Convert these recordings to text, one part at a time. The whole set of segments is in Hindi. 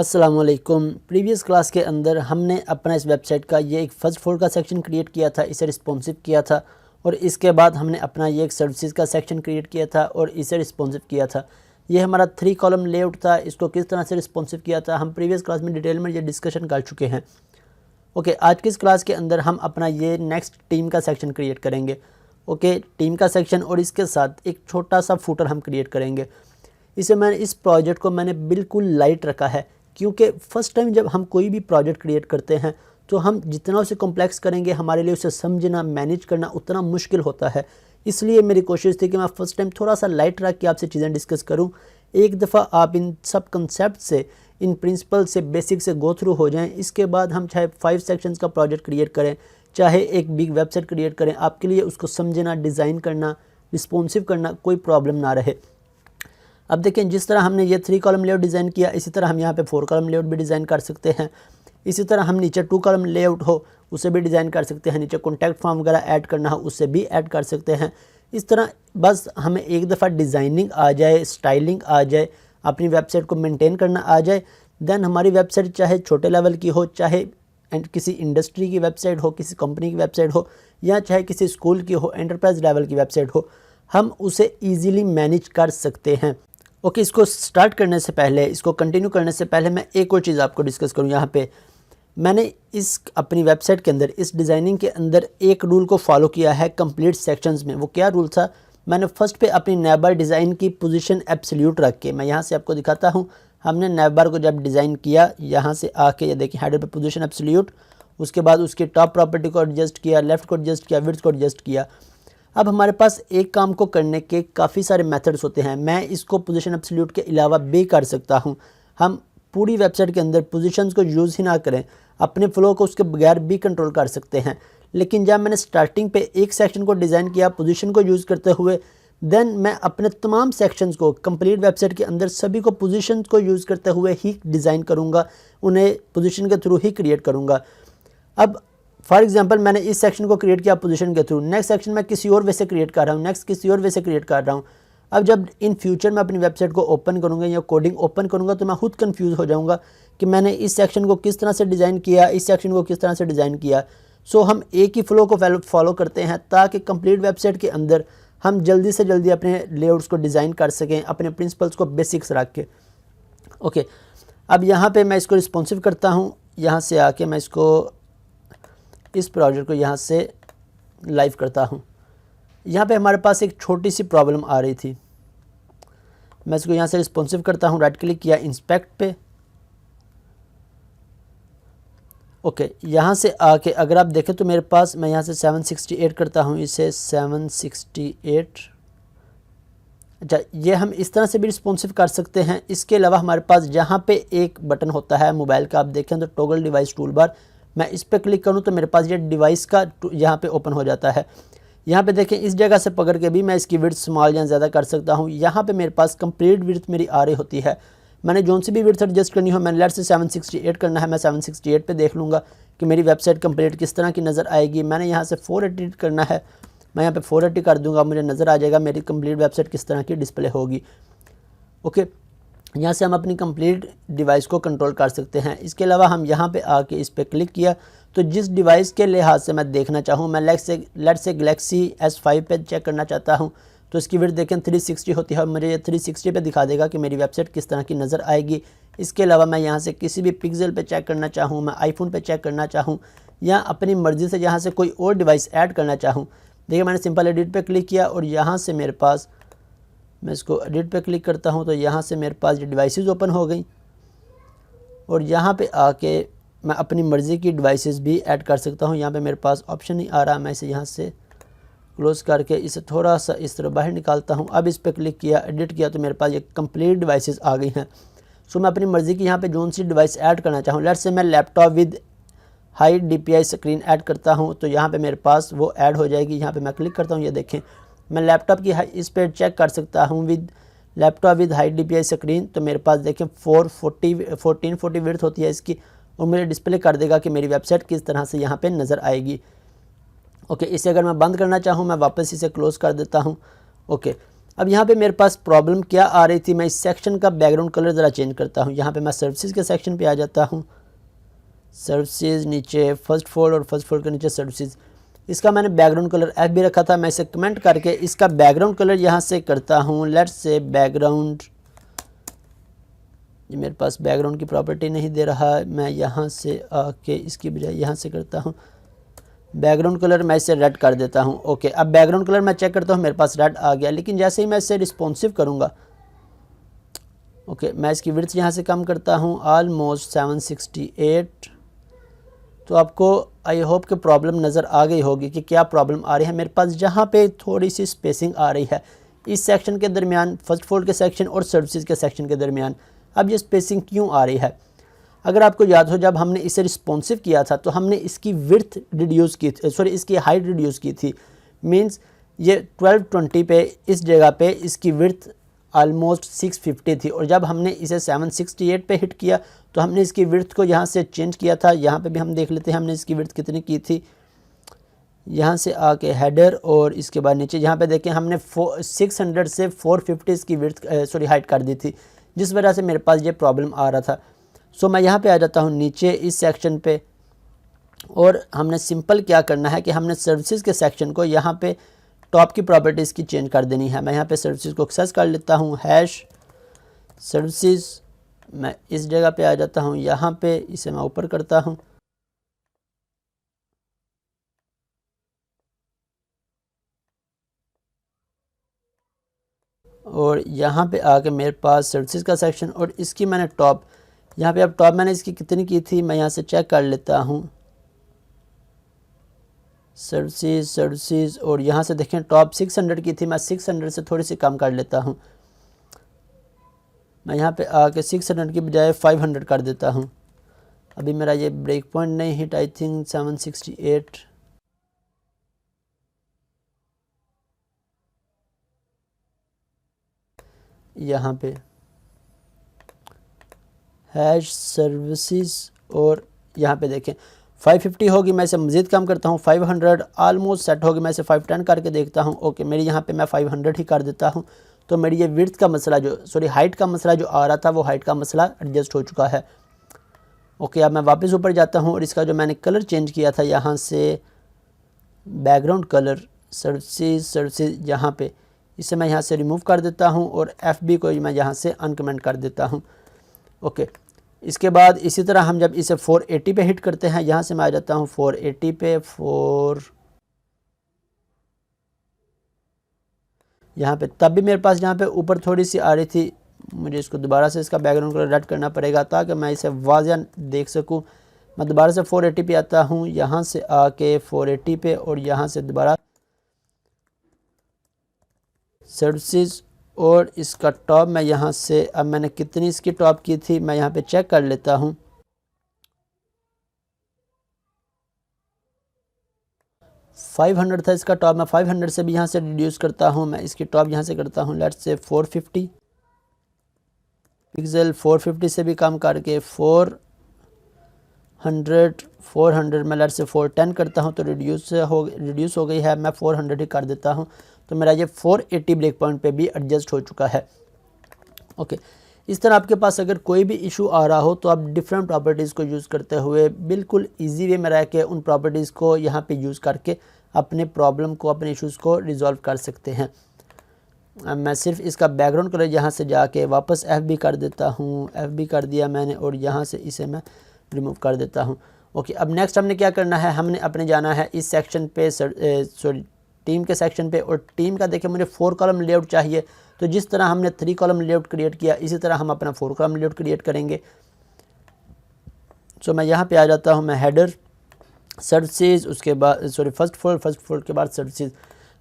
अस्सलाम वालेकुम। प्रीवियस क्लास के अंदर हमने अपना इस वेबसाइट का ये एक फ़र्स्ट फ्लोर का सेक्शन क्रिएट किया था, इसे रिस्पॉन्सिव किया था और इसके बाद हमने अपना ये एक सर्विसेज का सेक्शन क्रिएट किया था और इसे रिस्पॉन्सिव किया था। ये हमारा 3 कॉलम लेआउट था। इसको किस तरह से रिस्पॉन्सिव किया था हम प्रीवियस क्लास में डिटेल में ये डिस्कशन कर चुके हैं। ओके, आज की इस क्लास के अंदर हम अपना ये नेक्स्ट टीम का सेक्शन क्रिएट करेंगे। ओके, टीम का सेक्शन और इसके साथ एक छोटा सा फूटर हम क्रिएट करेंगे। इस प्रोजेक्ट को मैंने बिल्कुल लाइट रखा है क्योंकि फ़र्स्ट टाइम जब हम कोई भी प्रोजेक्ट क्रिएट करते हैं तो हम जितना उसे कॉम्प्लेक्स करेंगे हमारे लिए उसे समझना मैनेज करना उतना मुश्किल होता है। इसलिए मेरी कोशिश थी कि मैं फ़र्स्ट टाइम थोड़ा सा लाइट रख के आपसे चीज़ें डिस्कस करूं। एक दफ़ा आप इन सब कंसेप्ट से, इन प्रिंसिपल से, बेसिक से गो थ्रू हो जाएं। इसके बाद हम चाहे 5 सेक्शंस का प्रोजेक्ट क्रिएट करें, चाहे एक बिग वेबसाइट क्रिएट करें, आपके लिए उसको समझना, डिज़ाइन करना, रिस्पॉन्सिव करना कोई प्रॉब्लम ना रहे। अब देखें, जिस तरह हमने ये 3 कॉलम लेआउट डिज़ाइन किया, इसी तरह हम यहाँ पे 4 कॉलम लेआउट भी डिज़ाइन कर सकते हैं। इसी तरह हम नीचे 2 कॉलम लेआउट हो उसे भी डिज़ाइन कर सकते हैं। नीचे कॉन्टैक्ट फॉर्म वगैरह ऐड करना हो उससे भी ऐड कर सकते हैं। इस तरह बस हमें एक दफ़ा डिज़ाइनिंग आ जाए, स्टाइलिंग आ जाए, अपनी वेबसाइट को मेनटेन करना आ जाए, देन हमारी वेबसाइट चाहे छोटे लेवल की हो, चाहे किसी इंडस्ट्री की वेबसाइट हो, किसी कंपनी की वेबसाइट हो, या चाहे किसी स्कूल की हो, एंटरप्राइज लेवल की वेबसाइट हो, हम उसे ईज़िली मैनेज कर सकते हैं। ओके, इसको स्टार्ट करने से पहले, इसको कंटिन्यू करने से पहले मैं एक और चीज़ आपको डिस्कस करूँ। यहाँ पे मैंने इस अपनी वेबसाइट के अंदर, इस डिज़ाइनिंग के अंदर एक रूल को फॉलो किया है कंप्लीट सेक्शंस में। वो क्या रूल था? मैंने फर्स्ट पे अपनी नैवबार डिज़ाइन की पोजीशन एब्सोल्यूट रख के, मैं यहाँ से आपको दिखाता हूँ। हमने नैवबार को जब डिज़ाइन किया, यहाँ से आके ये देखिए हेडर पे पोजीशन एब्सोल्यूट, उसके बाद उसकी टॉप प्रॉपर्टी को एडजस्ट किया, लेफ़्ट को एडजस्ट किया, विड्थ को एडजस्ट किया। अब हमारे पास एक काम को करने के काफ़ी सारे मेथड्स होते हैं। मैं इसको पोजीशन एब्सोल्यूट के अलावा भी कर सकता हूं। हम पूरी वेबसाइट के अंदर पोजीशंस को यूज़ ही ना करें, अपने फ्लो को उसके बगैर भी कंट्रोल कर सकते हैं। लेकिन जब मैंने स्टार्टिंग पे एक सेक्शन को डिज़ाइन किया पोजीशन को यूज़ करते हुए, देन मैं अपने तमाम सेक्शंस को कंप्लीट वेबसाइट के अंदर सभी को पोजीशन को यूज़ करते हुए ही डिज़ाइन करूँगा, उन्हें पोजीशन के थ्रू ही क्रिएट करूँगा। अब फॉर एग्जांपल मैंने इस सेक्शन को क्रिएट किया पोजीशन के थ्रू, नेक्स्ट सेक्शन मैं किसी और वे से क्रिएट कर रहा हूँ, नेक्स्ट किसी और वे से क्रिएट कर रहा हूँ। अब जब इन फ्यूचर में अपनी वेबसाइट को ओपन करूँगा या कोडिंग ओपन करूँगा तो मैं खुद कंफ्यूज हो जाऊँगा कि मैंने इस सेक्शन को किस तरह से डिज़ाइन किया, इस सेक्शन को किस तरह से डिज़ाइन किया। सो हम एक ही फ्लो को फॉलो करते हैं ताकि कंप्लीट वेबसाइट के अंदर हम जल्दी से जल्दी अपने लेआउट्स को डिज़ाइन कर सकें, अपने प्रिंसिपल्स को बेसिक्स रख के। ओके, अब यहाँ पर मैं इसको रिस्पॉन्सिव करता हूँ। यहाँ से आके मैं इस प्रोजेक्ट को यहाँ से लाइव करता हूँ। यहाँ पे हमारे पास एक छोटी सी प्रॉब्लम आ रही थी। मैं इसको यहाँ से रिस्पॉन्सिव करता हूँ, राइट क्लिक किया, इंस्पेक्ट पे। ओके, यहाँ से आके अगर आप देखें तो मेरे पास, मैं यहाँ से 768 करता हूँ, इसे 768। अच्छा, ये हम इस तरह से भी रिस्पॉन्सिव कर सकते हैं। इसके अलावा हमारे पास जहाँ पे एक बटन होता है मोबाइल का, आप देखें तो टॉगल डिवाइस टूल बार, मैं इस पर क्लिक करूं तो मेरे पास ये डिवाइस का यहाँ पे ओपन हो जाता है। यहाँ पे देखें, इस जगह से पकड़ के भी मैं इसकी विड्थ स्मॉल या ज़्यादा कर सकता हूँ। यहाँ पे मेरे पास कंप्लीट विड्थ मेरी आ रही होती है। मैंने जोन सी भी विड्थ एडजस्ट करनी हो, मैंने लेट से 768 करना है, मैं 768 पे देख लूँगा कि मेरी वेबसाइट कंप्लीट किस तरह की नज़र आएगी। मैंने यहाँ से 480 करना है, मैं यहाँ पर 480 कर दूँगा, मुझे नज़र आ जाएगा मेरी कंप्लीट वेबसाइट किस तरह की डिस्प्ले होगी। ओके, यहाँ से हम अपनी कंप्लीट डिवाइस को कंट्रोल कर सकते हैं। इसके अलावा हम यहाँ पे आके इस पर क्लिक किया तो जिस डिवाइस के लिहाज से मैं देखना चाहूँ, मैं लेट से गैलेक्सी S5 पे चेक करना चाहता हूँ तो इसकी विड्थ देखें 360 होती है और मुझे ये 360 पे दिखा देगा कि मेरी वेबसाइट किस तरह की नज़र आएगी। इसके अलावा मैं यहाँ से किसी भी पिक्सल पे चेक करना चाहूँ, मैं आईफोन पे चेक करना चाहूँ, या अपनी मर्ज़ी से यहाँ से कोई और डिवाइस ऐड करना चाहूँ। देखिए, मैंने सिंपल एडिट पे क्लिक किया और यहाँ से मेरे पास, मैं इसको एडिट पे क्लिक करता हूँ तो यहाँ से मेरे पास ये डिवाइसेस ओपन हो गई और यहाँ पे आके मैं अपनी मर्ज़ी की डिवाइसेस भी ऐड कर सकता हूँ। यहाँ पे मेरे पास ऑप्शन नहीं आ रहा, मैं इसे यहाँ से क्लोज़ करके इसे थोड़ा सा इस तरह बाहर निकालता हूँ। अब इस पर क्लिक किया, एडिट किया तो मेरे पास ये कंप्लीट डिवाइसेस आ गई हैं। सो मैं अपनी मर्ज़ी की यहाँ पे जोन सी डिवाइस ऐड करना चाहूँ, लेट्स से मैं laptop with high DPI screen add करता हूँ तो यहाँ पर मेरे पास वो ऐड हो जाएगी। यहाँ पर मैं क्लिक करता हूँ, ये देखें मैं लैपटॉप की इस पर चेक कर सकता हूँ with laptop with high DPI screen, तो मेरे पास देखें 1440 विड्थ होती है इसकी और मुझे डिस्प्ले कर देगा कि मेरी वेबसाइट किस तरह से यहाँ पे नज़र आएगी। ओके, इसे अगर मैं बंद करना चाहूँ मैं वापस इसे क्लोज़ कर देता हूँ। ओके, अब यहाँ पे मेरे पास प्रॉब्लम क्या आ रही थी, मैं इस सेक्शन का बैकग्राउंड कलर ज़रा चेंज करता हूँ। यहाँ पे मैं सर्विसेज के सेक्शन पे आ जाता हूँ, सर्विसेज नीचे फर्स्ट फोल्ड और फर्स्ट फोल्ड के नीचे सर्विसेज, इसका मैंने बैकग्राउंड कलर एफ भी रखा था। मैं इसे कमेंट करके इसका बैकग्राउंड कलर यहाँ से करता हूँ, लेट्स से बैकग्राउंड, ये मेरे पास बैकग्राउंड की प्रॉपर्टी नहीं दे रहा है, मैं यहाँ से आके इसकी बजाय यहाँ से करता हूँ बैकग्राउंड कलर, मैं इसे रेड कर देता हूँ। ओके, अब बैकग्राउंड कलर मैं चेक करता हूँ, मेरे पास रेड आ गया, लेकिन जैसे ही मैं इसे रिस्पॉन्सिव करूँगा, ओके, मैं इसकी विड्थ यहाँ से कम करता हूँ ऑलमोस्ट 768। तो आपको आई होप कि प्रॉब्लम नज़र आ गई होगी कि क्या प्रॉब्लम आ रही है। मेरे पास जहाँ पे थोड़ी सी स्पेसिंग आ रही है इस सेक्शन के दरमियान, फर्स्ट फोल्ड के सेक्शन और सर्विसेज के सेक्शन के दरमियान, अब ये स्पेसिंग क्यों आ रही है? अगर आपको याद हो, जब हमने इसे रिस्पॉन्सिव किया था तो हमने इसकी विड्थ रिड्यूस की थी, सॉरी इसकी हाइट रिड्यूस की थी। मींस ये 1220 पे इस जगह पे इसकी विड्थ आलमोस्ट 650 थी, और जब हमने इसे 768 पे हिट किया तो हमने इसकी विड्थ को यहाँ से चेंज किया था। यहाँ पे भी हम देख लेते हैं हमने इसकी विड्थ कितनी की थी। यहाँ से आके हेडर और इसके बाद नीचे यहाँ पे देखें हमने 600 से 450 इसकी विड्थ सॉरी हाइट कर दी थी, जिस वजह से मेरे पास ये प्रॉब्लम आ रहा था। सो मैं यहाँ पे आ जाता हूँ नीचे इस सेक्शन पे, और हमने सिंपल क्या करना है कि हमने सर्विसेज के सेक्शन को यहाँ पे टॉप की प्रॉपर्टीज़ की चेंज कर देनी है। मैं यहाँ पे सर्विसेज को एक्सेस कर लेता हूँ, हैश सर्विसेज, मैं इस जगह पे आ जाता हूँ, यहाँ पे इसे मैं ऊपर करता हूँ, और यहाँ पे आके मेरे पास सर्विसेज का सेक्शन, और इसकी मैंने टॉप, यहाँ पे अब टॉप मैंने इसकी कितनी की थी मैं यहाँ से चेक कर लेता हूँ, सर्विसेज, और यहाँ से देखें टॉप 600 की थी, मैं 600 से थोड़ी सी कम कर लेता हूँ। मैं यहाँ पे आके 600 की बजाय 500 कर देता हूँ। अभी मेरा ये ब्रेक पॉइंट नहीं हिट, आई थिंक 768, यहाँ पे हैश सर्विसेज, और यहाँ पे देखें 550 होगी, मैं इसे मज़ीद कम करता हूँ 500, आलमोस्ट सेट होगी, मैं इसे 510 करके देखता हूँ। ओके, मेरी यहाँ पे मैं 500 ही कर देता हूँ। तो मेरी ये विड्थ का मसला जो, सॉरी हाइट का मसला जो आ रहा था, वो हाइट का मसला एडजस्ट हो चुका है। ओके, अब मैं वापस ऊपर जाता हूँ, और इसका जो मैंने कलर चेंज किया था यहाँ से बैकग्राउंड कलर सर्विसेज यहाँ पे, इसे मैं यहाँ से रिमूव कर देता हूँ, और FB को मैं यहाँ से अनकमेंट कर देता हूँ। ओके, इसके बाद इसी तरह हम जब इसे 480 पे हिट करते हैं, यहाँ से मैं आ जाता हूँ 480 पे, यहाँ पे, तब भी मेरे पास यहाँ पे ऊपर थोड़ी सी आ रही थी, मुझे इसको दोबारा से इसका बैकग्राउंड कलर रेड करना पड़ेगा ताकि मैं इसे वाज़ियान देख सकूँ। मैं दोबारा से 480 पे आता हूँ, यहाँ से आके 480 पे, और यहाँ से दोबारा सर्विसेज, और इसका टॉप मैं यहाँ से, अब मैंने कितनी इसकी टॉप की थी मैं यहाँ पे चेक कर लेता हूँ, 500 था इसका टॉप। मैं 500 से भी यहाँ से रिड्यूस करता हूँ, मैं इसकी टॉप यहाँ से करता हूँ लेट्स से 450 पिक्सल, 450 से भी कम करके 400 मैं लेट्स से 410 करता हूँ, तो रिड्यूस हो गई है, मैं 400 ही कर देता हूँ। तो मेरा ये 480 ब्रेक पॉइंट पे भी एडजस्ट हो चुका है। ओके, इस तरह आपके पास अगर कोई भी इशू आ रहा हो तो आप डिफरेंट प्रॉपर्टीज़ को यूज़ करते हुए बिल्कुल इजी वे में रह के उन प्रॉपर्टीज़ को यहाँ पे यूज़ करके अपने प्रॉब्लम को, अपने इश्यूज़ को रिज़ॉल्व कर सकते हैं। मैं सिर्फ इसका बैकग्राउंड कलर यहाँ से जाके वापस FB कर देता हूँ, FB कर दिया मैंने, और यहाँ से इसे मैं रिमूव कर देता हूँ। ओके, अब नेक्स्ट हमने क्या करना है, हमने अपने जाना है इस सेक्शन पे, सॉरी टीम के सेक्शन पे, और टीम का देखिए मुझे 4 कॉलम लेआउट चाहिए, तो जिस तरह हमने 3 कॉलम लेआउट क्रिएट किया इसी तरह हम अपना 4 कॉलम लेआउट क्रिएट करेंगे। सो मैं यहाँ पे आ जाता हूँ, मैं हेडर सर्विसेज, उसके बाद सॉरी फर्स्ट फोल्ड के बाद सर्विसेज।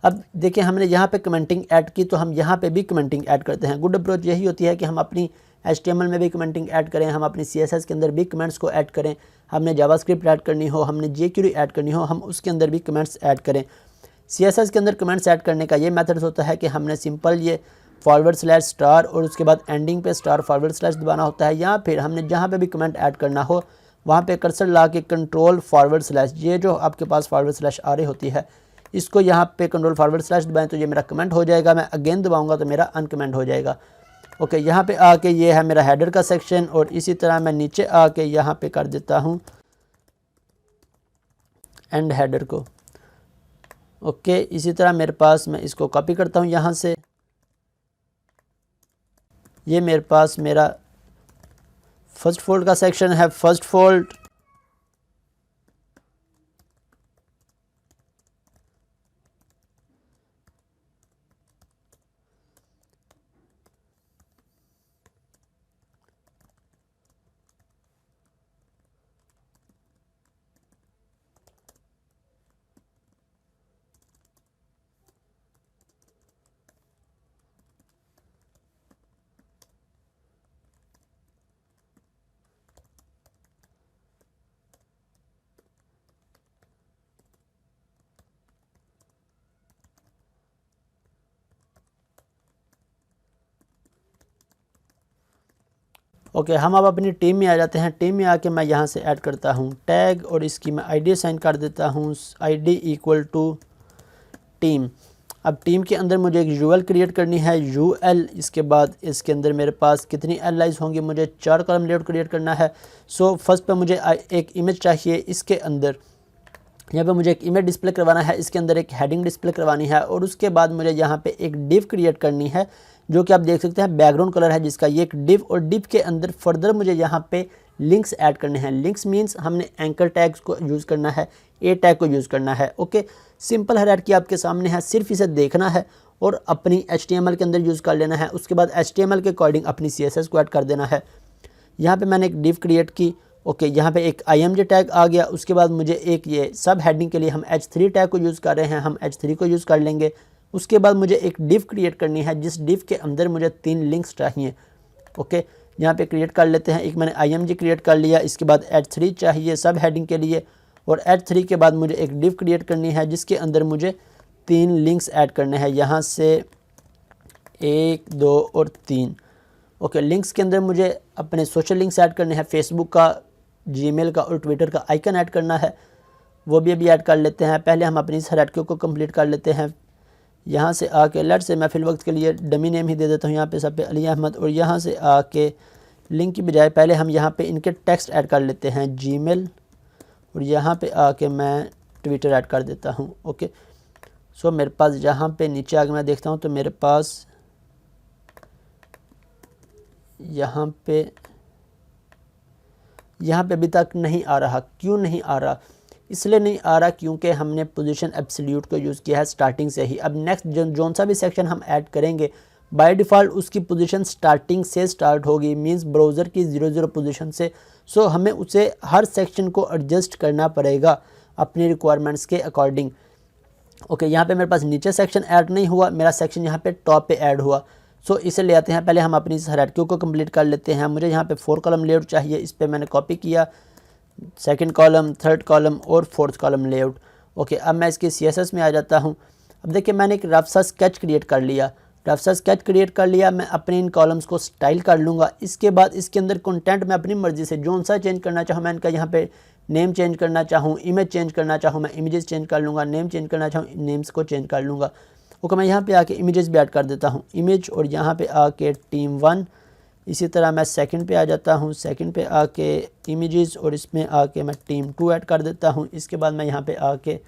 अब देखिए हमने यहाँ पे कमेंटिंग ऐड की, तो हम यहाँ पे भी कमेंटिंग ऐड करते हैं। गुड अप्रोच यही होती है कि हम अपनी HTML में भी कमेंटिंग ऐड करें, हम अपनी CSS के अंदर भी कमेंट्स को ऐड करें, हमने जावास्क्रिप्ट ऐड करनी हो, हमने jQuery ऐड करनी हो, हम उसके अंदर भी कमेंट्स ऐड करें। CSS के अंदर कमेंट्स ऐड करने का ये मेथड होता है कि हमने सिंपल ये /* और उसके बाद एंडिंग पे */ दबाना होता है, या फिर हमने जहाँ पे भी कमेंट ऐड करना हो वहाँ पे कर्सर ला के कंट्रोल // ये जो आपके पास // आ रही होती है, इसको यहाँ पे Ctrl// दबाएं तो ये मेरा कमेंट हो जाएगा, मैं अगेन दबाऊंगा तो मेरा अनकमेंट हो जाएगा। ओके, यहाँ पे आके ये है मेरा हेडर का सेक्शन, और इसी तरह मैं नीचे आके यहाँ पे कर देता हूँ एंड हेडर को। ओके, इसी तरह मेरे पास, मैं इसको कॉपी करता हूँ यहाँ से, ये मेरे पास मेरा फर्स्ट फोल्ड का सेक्शन है। फर्स्ट फोल्ड, ओके, हम अब अपनी टीम में आ जाते हैं। टीम में आके मैं यहाँ से ऐड करता हूँ टैग, और इसकी मैं आईडी असाइन कर देता हूँ, आईडी इक्वल टू टीम। अब टीम के अंदर मुझे एक यूएल क्रिएट करनी है, यूएल। इसके बाद इसके अंदर मेरे पास कितनी एलाइज होंगी, मुझे 4 कॉलम लेआउट क्रिएट करना है। सो फर्स्ट पे मुझे एक इमेज चाहिए, इसके अंदर यहाँ पे मुझे एक इमेज डिस्प्ले करवाना है, इसके अंदर एक हेडिंग डिस्प्ले करवानी है, और उसके बाद मुझे यहाँ पे एक डिव क्रिएट करनी है, जो कि आप देख सकते हैं बैकग्राउंड कलर है जिसका, ये एक डिव। और डिव के अंदर फर्दर मुझे यहाँ पे लिंक्स ऐड करने हैं। लिंक्स मीन्स हमने एंकर टैग्स को यूज़ करना है, ए टैग को यूज़ करना है। ओके, सिंपल हायरार्की आपके सामने है, सिर्फ इसे देखना है और अपनी HTML के अंदर यूज़ कर लेना है। उसके बाद HTML के अकॉर्डिंग अपनी CSS को ऐड कर देना है। यहाँ पे मैंने एक डिव क्रिएट की। ओके, यहाँ पे एक img टैग आ गया। उसके बाद मुझे एक ये सब हेडिंग के लिए हम h3 टैग को यूज़ कर रहे हैं, हम h3 को यूज़ कर लेंगे। उसके बाद मुझे एक डिव क्रिएट करनी है, जिस डिव के अंदर मुझे 3 लिंक्स चाहिए। ओके, यहाँ पे क्रिएट कर लेते हैं। एक मैंने img क्रिएट कर लिया, इसके बाद h3 चाहिए सब हेडिंग के लिए, और h3 के बाद मुझे एक डिव क्रिएट करनी है जिसके अंदर मुझे 3 लिंक्स ऐड करने हैं, यहाँ से 1, 2 और 3। ओके, लिंक्स के अंदर मुझे अपने सोशल लिंक्स ऐड करने हैं, फेसबुक का, जीमेल का और ट्विटर का आइकन ऐड करना है, वो भी अभी ऐड कर लेते हैं। पहले हम अपनी इस हायरार्की को कंप्लीट कर लेते हैं। यहाँ से आके लेट से मैं फिल वक्त के लिए डमी नेम ही दे देता हूँ यहाँ पे सब पे अली अहमद, और यहाँ से आके लिंक की बजाय पहले हम यहाँ पे इनके टेक्स्ट ऐड कर लेते हैं, जीमेल, और यहाँ पे आके मैं ट्विटर ऐड कर देता हूँ। ओके, सो मेरे पास यहाँ पे नीचे आके मैं देखता हूँ तो मेरे पास यहाँ पे अभी तक नहीं आ रहा। क्यों नहीं आ रहा? इसलिए नहीं आ रहा क्योंकि हमने पोजीशन एब्सोल्यूट को यूज़ किया है स्टार्टिंग से ही। अब नेक्स्ट जोन सा भी सेक्शन हम ऐड करेंगे, बाय डिफ़ॉल्ट उसकी पोजीशन स्टार्टिंग से स्टार्ट होगी, मींस ब्राउज़र की 00 पोजीशन से। सो हमें उसे हर सेक्शन को एडजस्ट करना पड़ेगा अपनी रिक्वायरमेंट्स के अकॉर्डिंग। ओके, यहाँ पे मेरे पास नीचे सेक्शन ऐड नहीं हुआ, मेरा सेक्शन यहाँ पे टॉप पे ऐड हुआ। सो इसे ले आते हैं, पहले हम अपनी इस हायरार्की को कंप्लीट कर लेते हैं। मुझे यहाँ पे 4 कॉलम लेआउट चाहिए, इस पर मैंने कॉपी किया, सेकंड कॉलम, थर्ड कॉलम और फोर्थ कॉलम लेआउट। ओके, अब मैं इसके CSS में आ जाता हूँ। अब देखिए मैंने एक रफ सा स्केच क्रिएट कर लिया, मैं अपने इन कॉलम्स को स्टाइल कर लूँगा। इसके बाद इसके अंदर कंटेंट मैं अपनी मर्ज़ी से जो सा चेंज करना चाहूँ, मैं इनका यहाँ पे नेम चेंज करना चाहूँ, इमेज चेंज करना चाहूँ, मैं इमेजेस चेंज कर लूँगा, नेम चेंज करना चाहूँ, नेम्स को चेंज कर लूँगा। ओके, मैं यहाँ पे आके इमेजेस भी ऐड कर देता हूँ, इमेज, और यहाँ पे आके टीम 1। इसी तरह मैं सेकंड पे आ जाता हूँ, सेकंड पे आके इमेजेस, और इसमें आके मैं टीम 2 ऐड कर देता हूँ। इसके बाद मैं यहाँ पे आके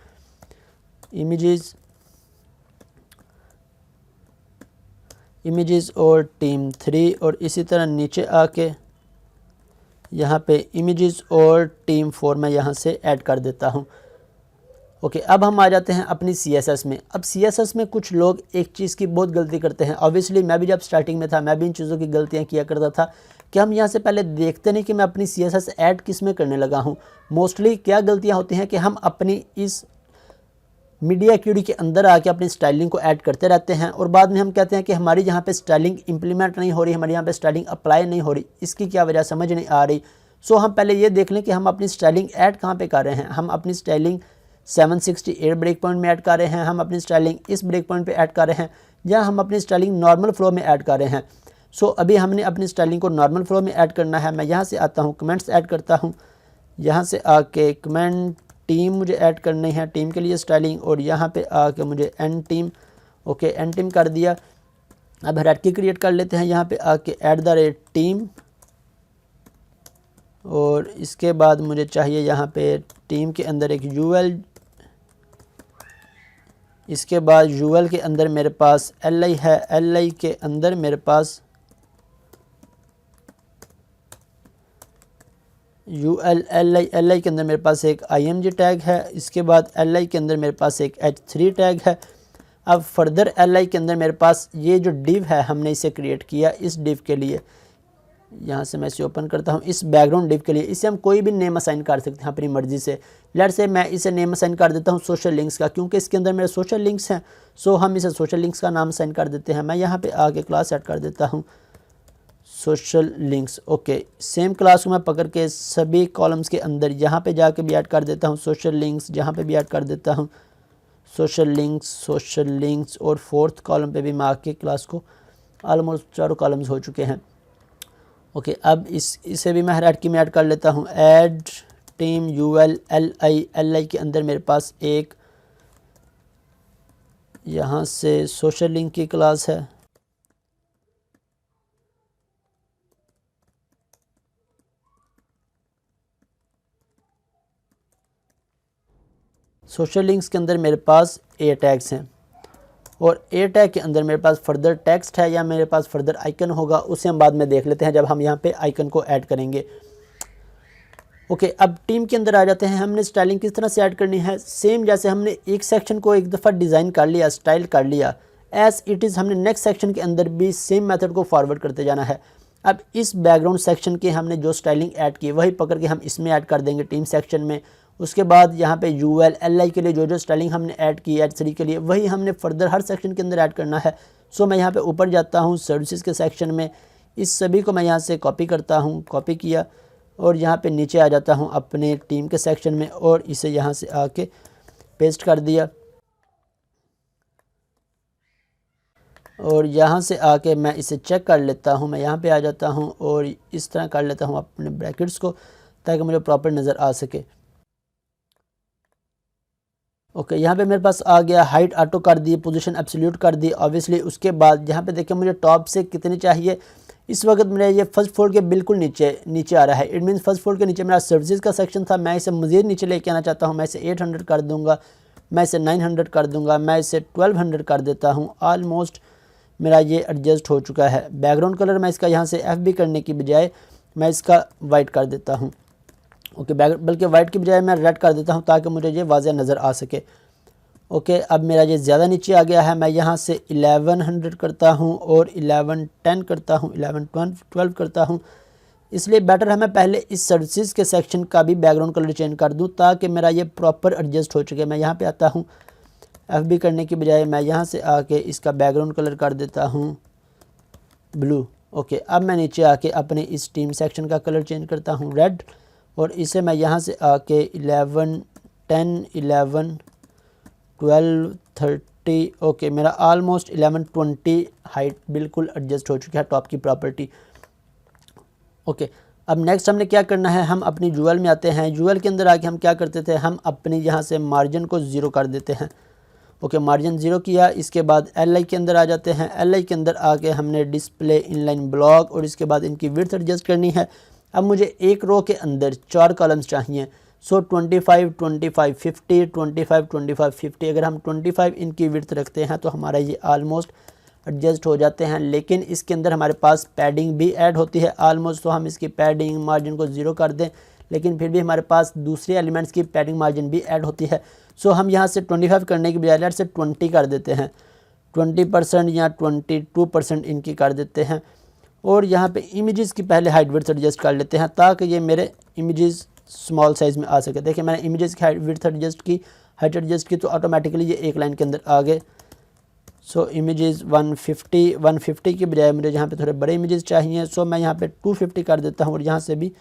इमेजेस और टीम 3, और इसी तरह नीचे आके यहाँ पे इमेजेस और टीम 4 मैं यहाँ से ऐड कर देता हूँ। ओके, अब हम आ जाते हैं अपनी CSS में। अब CSS में कुछ लोग एक चीज़ की बहुत गलती करते हैं। ऑब्वियसली मैं भी जब स्टार्टिंग में था मैं भी इन चीज़ों की गलतियाँ किया करता था कि हम यहाँ से पहले देखते नहीं कि मैं अपनी CSS ऐड किस में करने लगा हूँ। मोस्टली क्या गलतियाँ होती हैं कि हम अपनी इस मीडिया एक्टिविटी के अंदर आके अपनी स्टाइलिंग को ऐड करते रहते हैं, और बाद में हम कहते हैं कि हमारी यहाँ पे स्टाइलिंग इंप्लीमेंट नहीं हो रही, हमारे यहाँ पे स्टाइलिंग अप्लाई नहीं हो रही। इसकी क्या वजह समझ नहीं आ रही। सो हम पहले ये देख लें कि हम अपनी स्टाइलिंग ऐड कहाँ पे कर रहे हैं। हम अपनी स्टाइलिंग 768 ब्रेक पॉइंट में ऐड कर रहे हैं, हम अपनी स्टाइलिंग इस ब्रेक पॉइंट पे ऐड कर रहे हैं, या हम अपनी स्टाइलिंग नॉर्मल फ्लो में ऐड कर रहे हैं। सो अभी हमने अपनी स्टाइलिंग को नॉर्मल फ्लो में ऐड करना है। मैं यहाँ से आता हूँ, कमेंट्स ऐड करता हूँ, यहाँ से आके कमेंट टीम मुझे ऐड करनी है, टीम के लिए स्टाइलिंग, और यहाँ पे आके मुझे एन टीम, ओके एन टीम कर दिया। अब हायरार्की क्रिएट कर लेते हैं, यहाँ पे आके @टीम, और इसके बाद मुझे चाहिए यहाँ पे टीम के अंदर एक यूएल, इसके बाद यूएल के अंदर मेरे पास एलआई है, एलआई के अंदर मेरे पास यूएल एलआई, एलआई के अंदर मेरे पास एक आईएमजी टैग है, इसके बाद एलआई के अंदर मेरे पास एक h3 टैग है। अब फर्दर एलआई के अंदर मेरे पास ये जो डिव है हमने इसे क्रिएट किया, इस डिव के लिए यहाँ से मैं इसे ओपन करता हूँ, इस बैकग्राउंड डिव के लिए इसे हम कोई भी नेम असाइन कर सकते हैं अपनी मर्जी से। लेट्स से मैं इसे नेम असाइन कर देता हूँ सोशल लिंक्स का, क्योंकि इसके अंदर मेरे सोशल लिंक्स हैं, सो हम इसे सोशल लिंक्स का नाम असाइन कर देते हैं। मैं यहाँ पे आके क्लास ऐड कर देता हूँ social links, okay same class को मैं पकड़ के सभी कॉलम्स के अंदर यहाँ पे जाके भी ऐड कर देता हूँ सोशल लिंक्स, जहाँ पे भी ऐड कर देता हूँ सोशल लिंक्स, और फोर्थ कॉलम पे भी मैं आके क्लास को ऑलमोस्ट चारों कॉलम्स हो चुके हैं। ओके अब इसे भी मैं हायरार्की में ऐड कर लेता हूँ, ऐड टीम यूएल एलआई, एलआई के अंदर मेरे पास एक यहाँ से सोशल लिंक की क्लास है, सोशल लिंक्स के अंदर मेरे पास ए टैग्स हैं, और ए टैग के अंदर मेरे पास फर्दर टेक्स्ट है या मेरे पास फर्दर आइकन होगा, उसे हम बाद में देख लेते हैं जब हम यहाँ पे आइकन को ऐड करेंगे। ओके अब टीम के अंदर आ जाते हैं, हमने स्टाइलिंग किस तरह से ऐड करनी है। सेम जैसे हमने एक सेक्शन को एक दफ़ा डिज़ाइन कर लिया, स्टाइल कर लिया, एज इट इज़ हमने नेक्स्ट सेक्शन के अंदर भी सेम मेथड को फॉरवर्ड करते जाना है। अब इस बैकग्राउंड सेक्शन के हमने जो स्टाइलिंग ऐड की वही पकड़ के हम इसमें ऐड कर देंगे टीम सेक्शन में। उसके बाद यहाँ पे यूएल एलआई के लिए जो स्टाइलिंग हमने ऐड की h3 के लिए वही हमने फर्दर हर सेक्शन के अंदर ऐड करना है। सो मैं यहाँ पे ऊपर जाता हूँ सर्विसेज के सेक्शन में, इस सभी को मैं यहाँ से कॉपी करता हूँ, कॉपी किया, और यहाँ पे नीचे आ जाता हूँ अपने टीम के सेक्शन में और इसे यहाँ से आके पेस्ट कर दिया, और यहाँ से आके मैं इसे चेक कर लेता हूँ। मैं यहाँ पे आ जाता हूँ और इस तरह कर लेता हूँ अपने ब्रैकेट्स को ताकि मुझे प्रॉपर नज़र आ सके। ओके यहाँ पे मेरे पास आ गया, हाइट ऑटो कर दी, पोजीशन एब्सोल्यूट कर दी ऑब्वियसली। उसके बाद यहाँ पे देखिए मुझे टॉप से कितनी चाहिए, इस वक्त मेरा ये फर्स्ट फ्लोर के बिल्कुल नीचे आ रहा है। इट मीन्स फर्स्ट फ्लोर के नीचे मेरा सर्विसेज का सेक्शन था, मैं इसे मज़ीद नीचे लेके आना चाहता हूँ। मैं इसे 800 कर दूँगा, मैं इसे 900 कर दूँगा, मैं इसे 1200 कर देता हूँ। ऑलमोस्ट मेरा ये एडजस्ट हो चुका है। बैकग्राउंड कलर मैं इसका यहाँ से FB करने की बजाय मैं इसका वाइट कर देता हूँ। ओके बल्कि वाइट की बजाय मैं रेड कर देता हूँ ताकि मुझे ये वाज़ेह नज़र आ सके। ओके अब मेरा ये ज़्यादा नीचे आ गया है, मैं यहाँ से 1100 करता हूँ और 1110 करता हूँ, 1112 करता हूँ। इसलिए बेटर है मैं पहले इस सर्विसेज के सेक्शन का भी बैकग्राउंड कलर चेंज कर दूँ ताकि मेरा ये प्रॉपर एडजस्ट हो चुके। मैं यहाँ पे आता हूँ, FB करने की बजाय मैं यहाँ से आके इसका बैकग्राउंड कलर कर देता हूँ ब्लू। ओके अब मैं नीचे आके अपने इस टीम सेक्शन का कलर चेंज करता हूँ रेड, और इसे मैं यहाँ से आके 11 10 11 12 30 ओके मेरा ऑलमोस्ट 11 20 हाइट बिल्कुल एडजस्ट हो चुकी है टॉप की प्रॉपर्टी। ओके अब नेक्स्ट हमने क्या करना है, हम अपनी यूएल में आते हैं। यूएल के अंदर आके हम क्या करते थे, हम अपनी यहाँ से मार्जिन को 0 कर देते हैं। ओके मार्जिन 0 किया, इसके बाद LI के अंदर आ जाते हैं। LI के अंदर आके हमने डिस्प्ले इनलाइन ब्लॉक और इसके बाद इनकी विड्थ एडजस्ट करनी है। अब मुझे एक रो के अंदर 4 कॉलम्स चाहिए, सो 25 25 50 25 25 50। अगर हम 25 इनकी विड्थ रखते हैं तो हमारा ये आलमोस्ट एडजस्ट हो जाते हैं। लेकिन इसके अंदर हमारे पास पैडिंग भी ऐड होती है ऑलमोस्ट, तो हम इसकी पैडिंग मार्जिन को 0 कर दें, लेकिन फिर भी हमारे पास दूसरे एलिमेंट्स की पैडिंग मार्जिन भी ऐड होती है। सो हम यहाँ से 25 करने की बजाय लेट से 20 कर देते हैं, 20% या 22% इनकी कर देते हैं। और यहाँ पे इमेजेस की पहले हाइट विड्थ एडजस्ट कर लेते हैं ताकि ये मेरे इमेजेस स्मॉल साइज़ में आ सके। देखिए मैंने इमेजेस की हाइट विड्थ एडजस्ट की, हाइट एडजस्ट की, तो ऑटोमेटिकली ये एक लाइन के अंदर आ गए। सो इमेजेस 150 की बजाय मुझे यहाँ पे थोड़े बड़े इमेजेस चाहिए, सो मैं यहाँ पे 250 कर देता हूँ और यहाँ से भी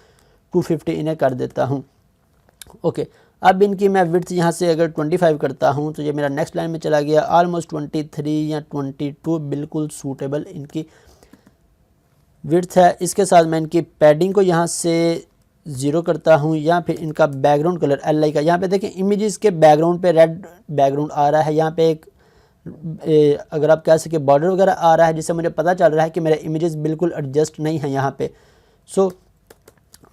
250 इन्हें कर देता हूँ। ओके अब इनकी मैं विड्थ यहाँ से अगर 25 करता हूँ तो ये मेरा नेक्स्ट लाइन में चला गया। ऑलमोस्ट 23 या 22 बिल्कुल सूटेबल इनकी विड्थ है। इसके साथ मैं इनकी पैडिंग को यहाँ से ज़ीरो करता हूँ, या फिर इनका बैकग्राउंड कलर LI का, यहाँ पे देखें इमेजेस के बैकग्राउंड पे रेड बैकग्राउंड आ रहा है, यहाँ पे एक अगर आप कह सके बॉर्डर वगैरह आ रहा है, जिससे मुझे पता चल रहा है कि मेरे इमेजेस बिल्कुल एडजस्ट नहीं है यहाँ पे। सो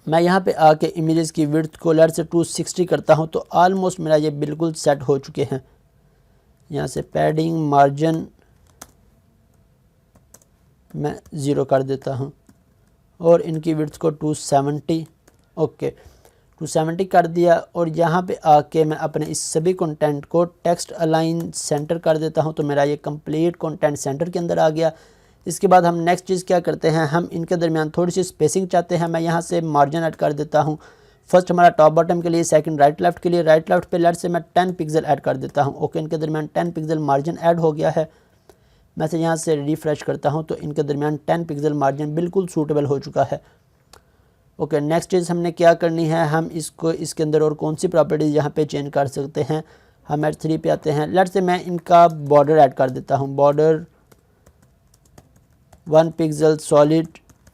मैं यहाँ पे आके इमेजेस की विड्थ को लेट से 260 करता हूँ, तो ऑलमोस्ट मेरा ये बिल्कुल सेट हो चुके हैं। यहाँ से पैडिंग मार्जिन मैं 0 कर देता हूँ और इनकी विड्थ को 270, ओके 270 कर दिया। और यहाँ पे आके मैं अपने इस सभी कंटेंट को टेक्स्ट अलाइन सेंटर कर देता हूँ, तो मेरा ये कंप्लीट कंटेंट सेंटर के अंदर आ गया। इसके बाद हम नेक्स्ट चीज़ क्या करते हैं, हम इनके दरमियान थोड़ी सी स्पेसिंग चाहते हैं। मैं यहाँ से मार्जिन ऐड कर देता हूँ, फर्स्ट हमारा टॉप बॉटम के लिए, सेकंड राइट लेफ्ट के लिए। राइट लेफ्ट पे लेट से मैं 10 पिक्सल ऐड कर देता हूँ, ओके इनके दरमियान 10 पिक्सल मार्जिन ऐड हो गया है। मैं से यहाँ से रिफ़्रेश करता हूँ तो इनके दरमियान 10 पिक्सल मार्जिन बिल्कुल सूटेबल हो चुका है। ओके नेक्स्ट चीज़ हमने क्या करनी है, हम इसको इसके अंदर और कौन सी प्रॉपर्टीज़ यहाँ पे चेंज कर सकते हैं। हम H3 पे आते हैं, लेट से मैं इनका बॉर्डर ऐड कर देता हूँ, बॉर्डर 1 पिक्सल सॉलिड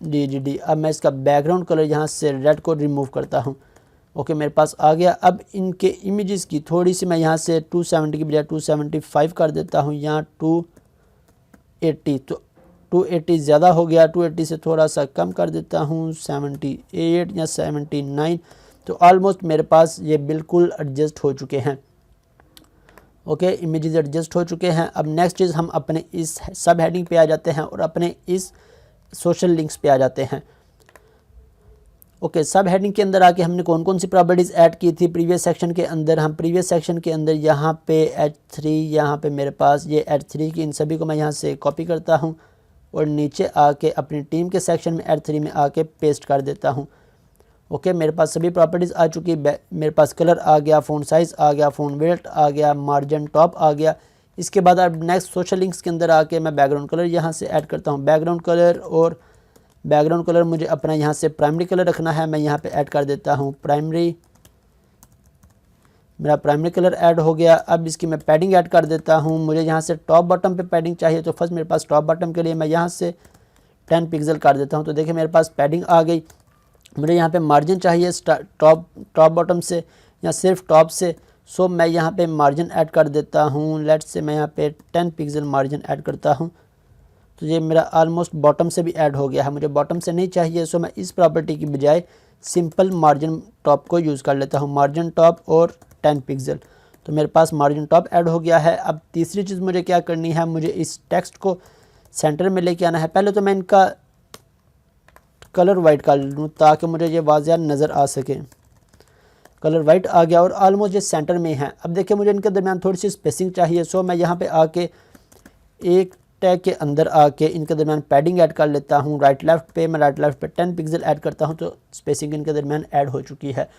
DGD। अब मैं इसका बैकग्राउंड कलर यहाँ से रेड को रिमूव करता हूँ, ओके मेरे पास आ गया। अब इनके इमेजेस की थोड़ी सी मैं यहाँ से 270 की बजाय 275 कर देता हूँ, यहाँ 280, तो 280 ज़्यादा हो गया, 280 से थोड़ा सा कम कर देता हूँ 78 या 79, तो ऑलमोस्ट मेरे पास ये बिल्कुल एडजस्ट हो चुके हैं। ओके इमेजेस एडजस्ट हो चुके हैं। अब नेक्स्ट चीज़ हम अपने इस सब हेडिंग पे आ जाते हैं और अपने इस सोशल लिंक्स पे आ जाते हैं। ओके सब हेडिंग के अंदर आके हमने कौन कौन सी प्रॉपर्टीज़ ऐड की थी प्रीवियस सेक्शन के अंदर। हम प्रीवियस सेक्शन के अंदर यहाँ पे H3, यहाँ पे मेरे पास ये H3 की इन सभी को मैं यहाँ से कॉपी करता हूँ और नीचे आके अपनी टीम के सेक्शन में H3 में आके पेस्ट कर देता हूँ। ओके मेरे पास सभी प्रॉपर्टीज़ आ चुकी, मेरे पास कलर आ गया, फ़ॉन्ट साइज़ आ गया, फ़ॉन्ट विड्थ आ गया, मार्जिन टॉप आ गया। इसके बाद अब नेक्स्ट सोशल लिंक्स के अंदर आके मैं बैकग्राउंड कलर यहाँ से ऐड करता हूँ। बैकग्राउंड कलर, और बैकग्राउंड कलर मुझे अपना यहाँ से प्राइमरी कलर रखना है, मैं यहाँ पे ऐड कर देता हूँ प्राइमरी, मेरा प्राइमरी कलर ऐड हो गया। अब इसकी मैं पैडिंग ऐड कर देता हूँ, मुझे यहाँ से टॉप बॉटम पे पैडिंग चाहिए, तो फर्स्ट मेरे पास टॉप बॉटम के लिए मैं यहाँ से 10 पिक्सल कर देता हूँ, तो देखिए मेरे पास पैडिंग आ गई। मुझे यहाँ पे मार्जिन चाहिए टॉप बॉटम से या सिर्फ टॉप से, सो मैं यहाँ पे मार्जिन ऐड कर देता हूँ। लेट्स से मैं यहाँ पे 10 पिक्सल मार्जिन ऐड करता हूँ, तो ये मेरा ऑलमोस्ट बॉटम से भी ऐड हो गया है। मुझे बॉटम से नहीं चाहिए, सो मैं इस प्रॉपर्टी की बजाय सिंपल मार्जिन टॉप को यूज़ कर लेता हूँ, मार्जिन टॉप और 10 पिक्सल, तो मेरे पास मार्जिन टॉप ऐड हो गया है। अब तीसरी चीज़ मुझे क्या करनी है, मुझे इस टेक्स्ट को सेंटर में लेके आना है। पहले तो मैं इनका कलर वाइट कर लूँ ताकि मुझे ये वाज़िया नज़र आ सके। कलर वाइट आ गया और ऑलमोस्ट ये सेंटर में है। अब देखिए मुझे इनके दरमियान थोड़ी सी स्पेसिंग चाहिए, सो मैं यहाँ पे आके एक टैग के अंदर आके इनके दरमियान पैडिंग ऐड कर लेता हूँ। राइट लेफ्ट पे मैं राइट लेफ्ट पे 10 पिक्सल ऐड करता हूँ, तो स्पेसिंग इनके दरमियान ऐड हो चुकी है।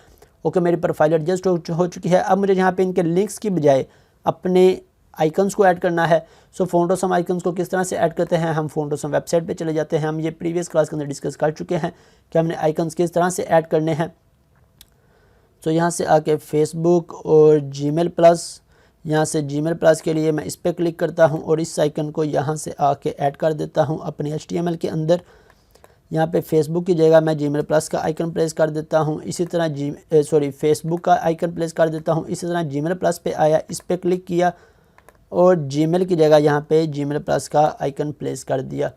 ओके मेरी प्रोफाइल एडजस्ट हो चुकी है। अब मुझे यहाँ पे इनके लिंक्स की बजाय अपने आइकन्स को ऐड करना है। सो फोटोसम आइकन्स को किस तरह से ऐड करते हैं, हम फोटोसम वेबसाइट पे चले जाते हैं। हम ये प्रीवियस क्लास के अंदर डिस्कस कर चुके हैं कि हमने आइकन्स किस तरह से ऐड करने हैं। सो यहाँ से आके फेसबुक और जीमेल प्लस, यहाँ से जीमेल प्लस के लिए मैं इस पर क्लिक करता हूँ और इस आइकन को यहाँ से आके ऐड कर देता हूँ अपने HTML के अंदर। यहाँ पे फेसबुक की जगह मैं जीमेल प्लस का आइकन प्लेस कर देता हूँ। इसी तरह फेसबुक का आइकन प्लेस कर देता हूँ। इसी तरह जीमेल प्लस पे आया, इस पर क्लिक किया और जीमेल की जगह यहाँ पे जीमेल प्लस का आइकन प्लेस कर दिया।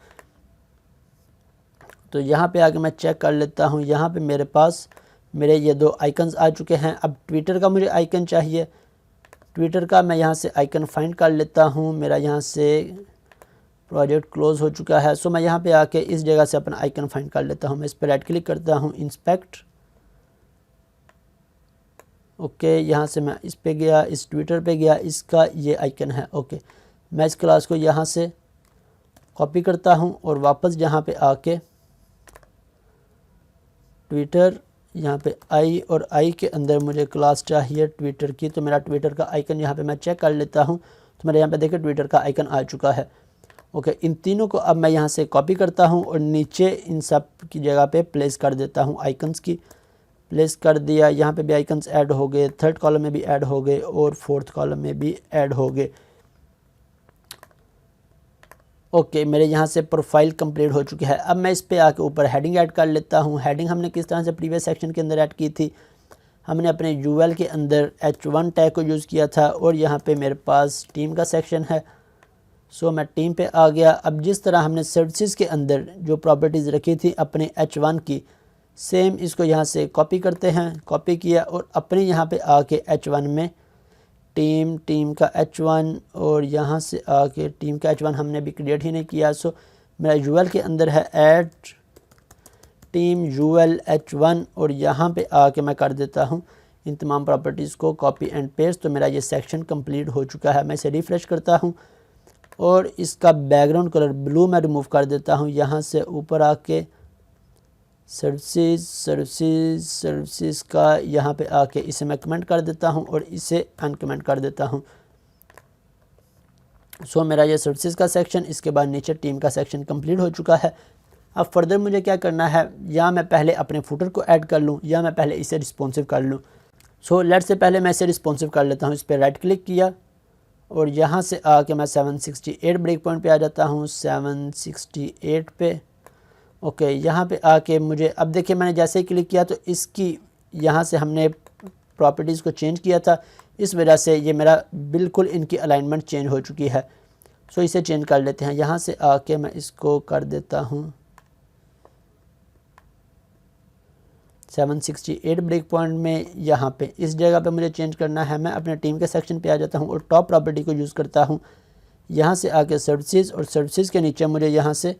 तो यहाँ पे आके मैं चेक कर लेता हूँ, यहाँ पे मेरे पास मेरे ये दो आइकन्स आ चुके हैं। अब ट्विटर का मुझे आइकन चाहिए, ट्विटर का मैं यहाँ से आइकन फाइंड कर लेता हूँ। मेरा यहाँ से प्रोजेक्ट क्लोज हो चुका है, सो मैं यहाँ पे आके इस जगह से अपना आइकन फाइंड कर लेता हूँ। मैं इस पर राइट क्लिक करता हूँ, इंस्पेक्ट, ओके यहाँ से मैं इस पे गया, इस ट्विटर पे गया, इसका ये आइकन है। ओके मैं इस क्लास को यहाँ से कॉपी करता हूँ और वापस यहाँ पे आके ट्विटर, यहाँ पे आई और आई के अंदर मुझे क्लास चाहिए ट्विटर की, तो मेरा ट्विटर का आइकन यहाँ पे मैं चेक कर लेता हूँ। तो मेरे यहाँ पे देखिए ट्विटर का आइकन आ चुका है। ओके इन तीनों को अब मैं यहाँ से कॉपी करता हूँ और नीचे इन सब की जगह पे प्लेस कर देता हूँ। आइकन्स की प्लेस कर दिया, यहाँ पे भी आइकन्स ऐड हो गए, थर्ड कॉलम में भी ऐड हो गए और फोर्थ कॉलम में भी ऐड हो गए। ओके, मेरे यहाँ से प्रोफाइल कंप्लीट हो चुकी है। अब मैं इस पे आके ऊपर हेडिंग ऐड कर लेता हूँ। हेडिंग हमने किस तरह से प्रीवियस सेक्शन के अंदर ऐड की थी, हमने अपने यूएल के अंदर H1 टैग को यूज़ किया था और यहाँ पे मेरे पास टीम का सेक्शन है। सो मैं टीम पे आ गया। अब जिस तरह हमने सर्विसेज के अंदर जो प्रॉपर्टीज़ रखी थी अपने H1 की, सेम इसको यहाँ से कॉपी करते हैं। कॉपी किया और अपने यहाँ पे आके H1 में टीम का H1 और यहाँ से आके टीम का H1 हमने अभी क्रिएट ही नहीं किया। सो मेरा यूएल के अंदर है ऐड टीम यूएल H1 और यहाँ पे आके मैं कर देता हूँ इन तमाम प्रॉपर्टीज़ को कॉपी एंड पेस्ट। तो मेरा ये सेक्शन कंप्लीट हो चुका है। मैं इसे रिफ़्रेश करता हूँ और इसका बैकग्राउंड कलर ब्लू मैं रिमूव कर देता हूँ। यहाँ से ऊपर आके सर्विसेज का यहाँ पे आके इसे मैं कमेंट कर देता हूँ और इसे अनकमेंट कर देता हूँ। सो मेरा ये सर्विसेज का सेक्शन, इसके बाद नीचे टीम का सेक्शन कंप्लीट हो चुका है। अब फर्दर मुझे क्या करना है, या मैं पहले अपने फुटर को ऐड कर लूँ या मैं पहले इसे रिस्पॉन्सिव कर लूँ। सो लेट्स से पहले मैं इसे रिस्पॉन्सिव कर लेता हूँ। इस पर राइट क्लिक किया और यहाँ से आके मैं 768 ब्रेक पॉइंट पे आ जाता हूँ। 768 पे ओके, यहाँ पे आके मुझे अब देखिए मैंने जैसे ही क्लिक किया तो इसकी यहाँ से हमने प्रॉपर्टीज़ को चेंज किया था, इस वजह से ये मेरा बिल्कुल इनकी अलाइनमेंट चेंज हो चुकी है। सो इसे चेंज कर लेते हैं। यहाँ से आके मैं इसको कर देता हूँ 768 ब्रेक पॉइंट में। यहाँ पे इस जगह पे मुझे चेंज करना है। मैं अपने टीम के सेक्शन पे आ जाता हूँ और टॉप प्रॉपर्टी को यूज़ करता हूँ। यहाँ से आके सर्विसेज और सर्विसेज के नीचे मुझे यहाँ से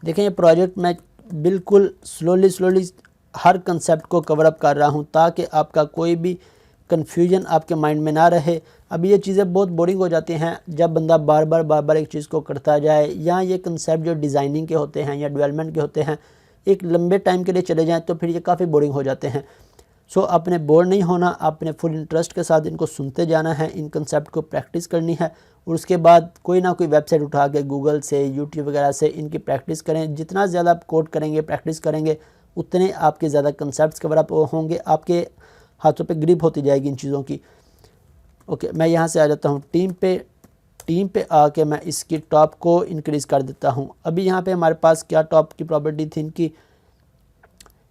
देखें, ये प्रोजेक्ट मैं बिल्कुल स्लोली हर कंसेप्ट को कवर अप कर रहा हूँ ताकि आपका कोई भी कन्फ्यूजन आपके माइंड में ना रहे। अब ये चीज़ें बहुत बोरिंग हो जाती हैं जब बंदा बार बार एक चीज़ को करता जाए, या ये कंसेप्ट जो डिज़ाइनिंग के होते हैं या डेवलपमेंट के होते हैं एक लंबे टाइम के लिए चले जाएँ तो फिर ये काफ़ी बोरिंग हो जाते हैं। सो आपने बोर नहीं होना, आपने फुल इंटरेस्ट के साथ इनको सुनते जाना है, इन कंसेप्ट को प्रैक्टिस करनी है और उसके बाद कोई ना कोई वेबसाइट उठा के गूगल से यूट्यूब वगैरह से इनकी प्रैक्टिस करें। जितना ज़्यादा आप कोड करेंगे, प्रैक्टिस करेंगे, उतने आपके ज़्यादा कंसेप्ट्स कवर अप होंगे, आपके हाथों पे ग्रिप होती जाएगी इन चीज़ों की। ओके, मैं यहाँ से आ जाता हूँ टीम पे आके मैं इसकी टॉप को इंक्रीज़ कर देता हूँ। अभी यहाँ पे हमारे पास क्या टॉप की प्रॉपर्टी थी इनकी,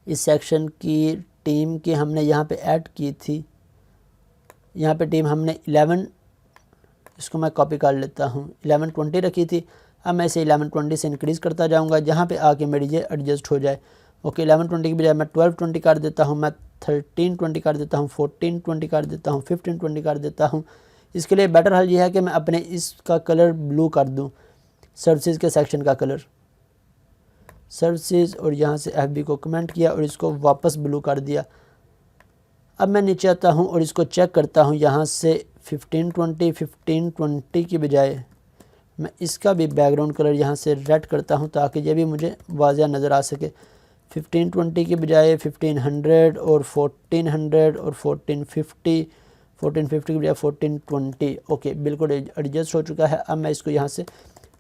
इस सेक्शन की टीम की हमने यहाँ पे ऐड की थी। यहाँ पे टीम हमने 11, इसको मैं कॉपी कर लेता हूँ, 1120 रखी थी। अब मैं इसे 1120 से इंक्रीज़ करता जाऊँगा जहाँ पे आके मेरी ये एडजस्ट हो जाए। ओके, 1120 की बजाय मैं 1220 कर देता हूँ, मैं 1320 कर देता हूँ, 1420 कर देता हूँ, 1520 कर देता हूँ। इसके लिए बेटर हल ये है कि मैं अपने इसका कलर ब्लू कर दूँ, सर्विसेज के सेक्शन का कलर सर्विसेज, और यहाँ से FB को कमेंट किया और इसको वापस ब्लू कर दिया। अब मैं नीचे आता हूँ और इसको चेक करता हूँ। यहाँ से 1520 की बजाय मैं इसका भी बैकग्राउंड कलर यहाँ से रेड करता हूँ ताकि ये भी मुझे वाज़िया नज़र आ सके। 1520 की बजाय 1500 और 1400 और 1450 की बजाय 1420। ओके, बिल्कुल एडजस्ट हो चुका है। अब मैं इसको यहाँ से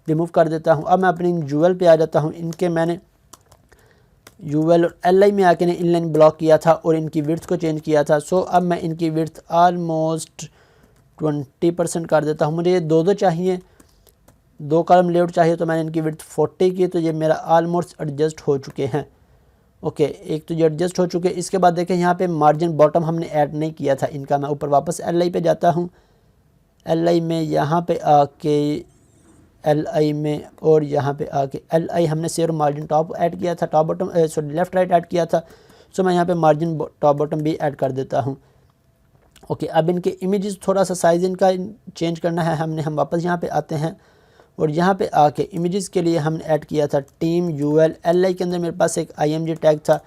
रिमूव कर देता हूँ। अब मैं अपनी यूएल पे आ जाता हूँ। इनके मैंने यूएल और LI में आके ने इनलाइन ब्लॉक किया था और इनकी विड्थ को चेंज किया था। सो अब मैं इनकी विड्थ ऑलमोस्ट 20% कर देता हूँ। मुझे ये दो चाहिए, 2 कॉलम लेआउट चाहिए, तो मैंने इनकी विड्थ 40 की, तो ये मेरा ऑलमोस्ट एडजस्ट हो चुके हैं। ओके, एक तो ये एडजस्ट हो चुके। इसके बाद देखें यहाँ पे मार्जिन बॉटम हमने ऐड नहीं किया था इनका। मैं ऊपर वापस LI पे जाता हूँ। LI में यहाँ पे आके LI में और यहाँ पे आके LI हमने सिर्फ मार्जिन टॉप ऐड किया था, top bottom sorry left right add किया था। सो मैं यहाँ पे मार्जिन टॉप बॉटम भी ऐड कर देता हूँ। ओके, अब इनके इमेजेस थोड़ा सा साइज़ इनका चेंज करना है हम वापस यहाँ पे आते हैं और यहाँ पे आके इमेजेस के लिए हमने ऐड किया था टीम यूएल। LI के अंदर मेरे पास एक IMG टैग था।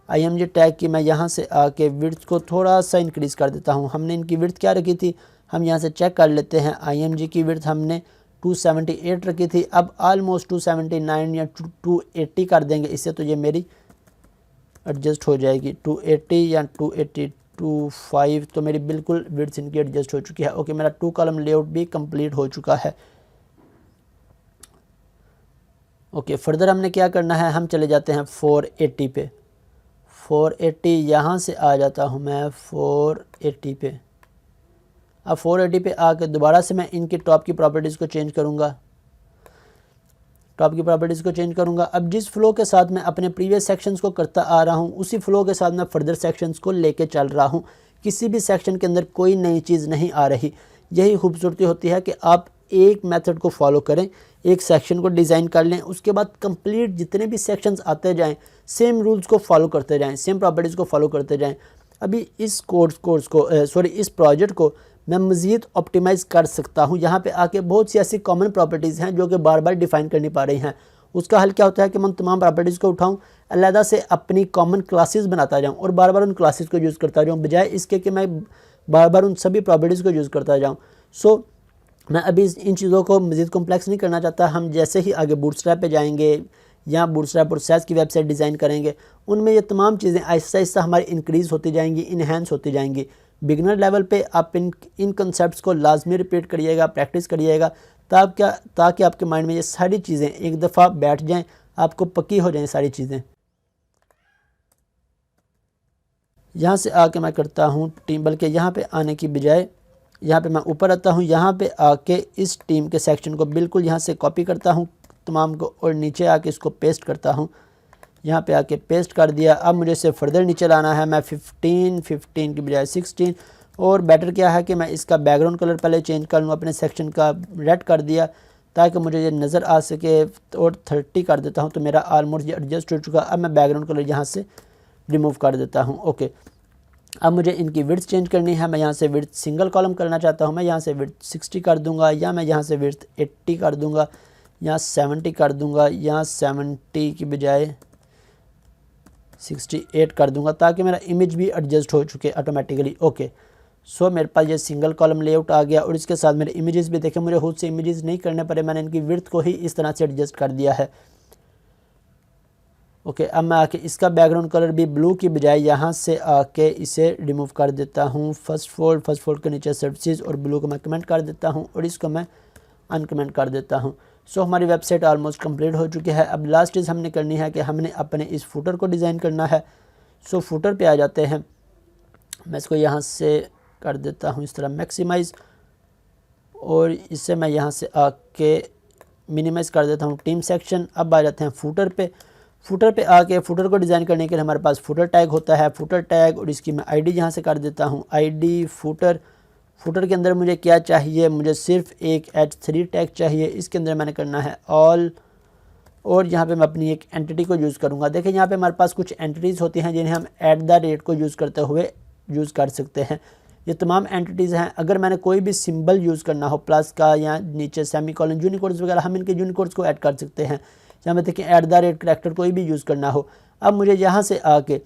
IMG टैग की मैं यहाँ से आके विड्थ को थोड़ा सा इंक्रीज़ कर देता हूँ। हमने इनकी विड्थ क्या रखी थी, हम यहाँ से चेक कर लेते हैं। IMG की विड्थ हमने 278 रखी थी, अब ऑलमोस्ट 279 या 280 कर देंगे इससे, तो ये मेरी एडजस्ट हो जाएगी। 280 या 282.5, तो मेरी बिल्कुल विड्थ इनकी एडजस्ट हो चुकी है। ओके, मेरा 2 कॉलम लेआउट भी कंप्लीट हो चुका है। ओके, फर्दर हमने क्या करना है, हम चले जाते हैं 480 पे। 480 यहाँ से आ जाता हूँ मैं 480 पे। अब 480 पे आके दोबारा से मैं इनकी टॉप की प्रॉपर्टीज़ को चेंज करूँगा, टॉप की प्रॉपर्टीज़ को चेंज करूँगा। अब जिस फ्लो के साथ मैं अपने प्रीवियस सेक्शंस को करता आ रहा हूँ, उसी फ्लो के साथ मैं फर्दर सेक्शंस को लेके चल रहा हूँ। किसी भी सेक्शन के अंदर कोई नई चीज़ नहीं आ रही। यही खूबसूरती होती है कि आप एक मेथड को फॉलो करें, एक सेक्शन को डिज़ाइन कर लें, उसके बाद कंप्लीट जितने भी सेक्शंस आते जाएं सेम रूल्स को फॉलो करते जाएं, सेम प्रॉपर्टीज़ को फॉलो करते जाएं। अभी इस इस प्रोजेक्ट को मैं मज़ीद ऑप्टिमाइज़ कर सकता हूँ। यहाँ पे आके बहुत सी ऐसी कॉमन प्रॉपर्टीज़ हैं जो कि बार बार डिफ़ाइन करनी पा रही हैं। उसका हल क्या होता है कि मैं तमाम प्रॉपर्टीज़ को उठाऊँ, अलहदा से अपनी कॉमन क्लासेस बनाता जाऊँ और बार बार उन क्लासेस को यूज़ करता जाऊँ, बजाय इसके कि मैं बार बार उन सभी प्रॉपर्टीज़ को यूज़ करता जाऊँ। सो मैं अभी इन चीज़ों को मज़ीद कॉम्प्लेक्स नहीं करना चाहता। हम जैसे ही आगे बूटस्ट्रैप पे जाएंगे या बूटस्ट्रैप और सैस की वेबसाइट डिज़ाइन करेंगे, उनमें ये तमाम चीज़ें आहिस्ता आहिस्ता हमारी इंक्रीज़ होती जाएंगी, इन्हेंस होती जाएंगी। बिगनर लेवल पे आप इन कंसेप्ट्स को लाजमी रिपीट करिएगा, प्रैक्टिस करिएगा, ताकि आपके माइंड में ये सारी चीज़ें एक दफ़ा बैठ जाएँ, आपको पक्की हो जाएँ सारी चीज़ें। यहाँ से आके मैं करता हूँ टीम, बल्कि यहाँ पे आने की बजाय यहाँ पे मैं ऊपर आता हूँ, यहाँ पे आके इस टीम के सेक्शन को बिल्कुल यहाँ से कॉपी करता हूँ तमाम को और नीचे आके इसको पेस्ट करता हूँ। यहाँ पे आके पेस्ट कर दिया। अब मुझे इसे फर्दर नीचे लाना है। मैं 15 की बजाय 16, और बेटर क्या है कि मैं इसका बैकग्राउंड कलर पहले चेंज कर लूँ, अपने सेक्शन का रेड कर दिया ताकि मुझे ये नज़र आ सके, और 30 कर देता हूँ तो मेरा ऑलमोस्ट ये एडजस्ट हो चुका। अब मैं बैकग्राउंड कलर यहाँ से रिमूव कर देता हूँ। ओके, अब मुझे इनकी विड्थ चेंज करनी है। मैं यहाँ से विड्थ सिंगल कॉलम करना चाहता हूँ, मैं यहाँ से विड्थ 60 कर दूँगा, या मैं यहाँ से विड्थ 80 कर दूँगा, यहाँ 70 कर दूँगा, यहाँ 70 की बजाय 68 कर दूँगा ताकि मेरा इमेज भी एडजस्ट हो चुके ऑटोमेटिकली। ओके, सो मेरे पास ये सिंगल कॉलम लेआउट आ गया और इसके साथ मेरे इमेजेस भी देखें, मुझे खुद से इमेजेस नहीं करने पड़े, मैंने इनकी विड्थ को ही इस तरह से एडजस्ट कर दिया है। ओके, अब मैं आके इसका बैकग्राउंड कलर भी ब्लू की बजाय यहाँ से आके इसे रिमूव कर देता हूँ। फर्स्ट फोल्ड के नीचे सर्विसेज और ब्लू को मैं कमेंट कर देता हूँ और इसको मैं अनकमेंट कर देता हूँ। सो हमारी वेबसाइट ऑलमोस्ट कंप्लीट हो चुकी है। अब लास्ट चीज़ हमने करनी है कि हमने अपने इस फुटर को डिज़ाइन करना है। सो फुटर पे आ जाते हैं। मैं इसको यहाँ से कर देता हूँ इस तरह मैक्सिमाइज़, और इससे मैं यहाँ से आके मिनिमाइज़ कर देता हूँ टीम सेक्शन। अब आ जाते हैं फुटर पे। फुटर पे आके फुटर को डिज़ाइन करने के लिए हमारे पास फुटर टैग होता है, फुटर टैग, और इसकी मैं आईडी यहाँ से कर देता हूँ, आईडी फुटर। फुटर के अंदर मुझे क्या चाहिए, मुझे सिर्फ एक H3 टैग चाहिए। इसके अंदर मैंने करना है ऑल, और यहाँ पे मैं अपनी एक एंटिटी को यूज़ करूँगा। देखिए यहाँ पे हमारे पास कुछ एंटिटीज़ होती हैं जिन्हें हम @ को यूज़ करते हुए यूज़ कर सकते हैं। ये तमाम एंटिटीज़ हैं। अगर मैंने कोई भी सिंबल यूज़ करना हो प्लस का या नीचे सेमीकोलन, यूनिकोड्स वगैरह, हम इनके यूनिकोड्स को ऐड कर सकते हैं। या मैं देखिए @ करैक्टर कोई भी यूज़ करना हो। अब मुझे यहाँ से आके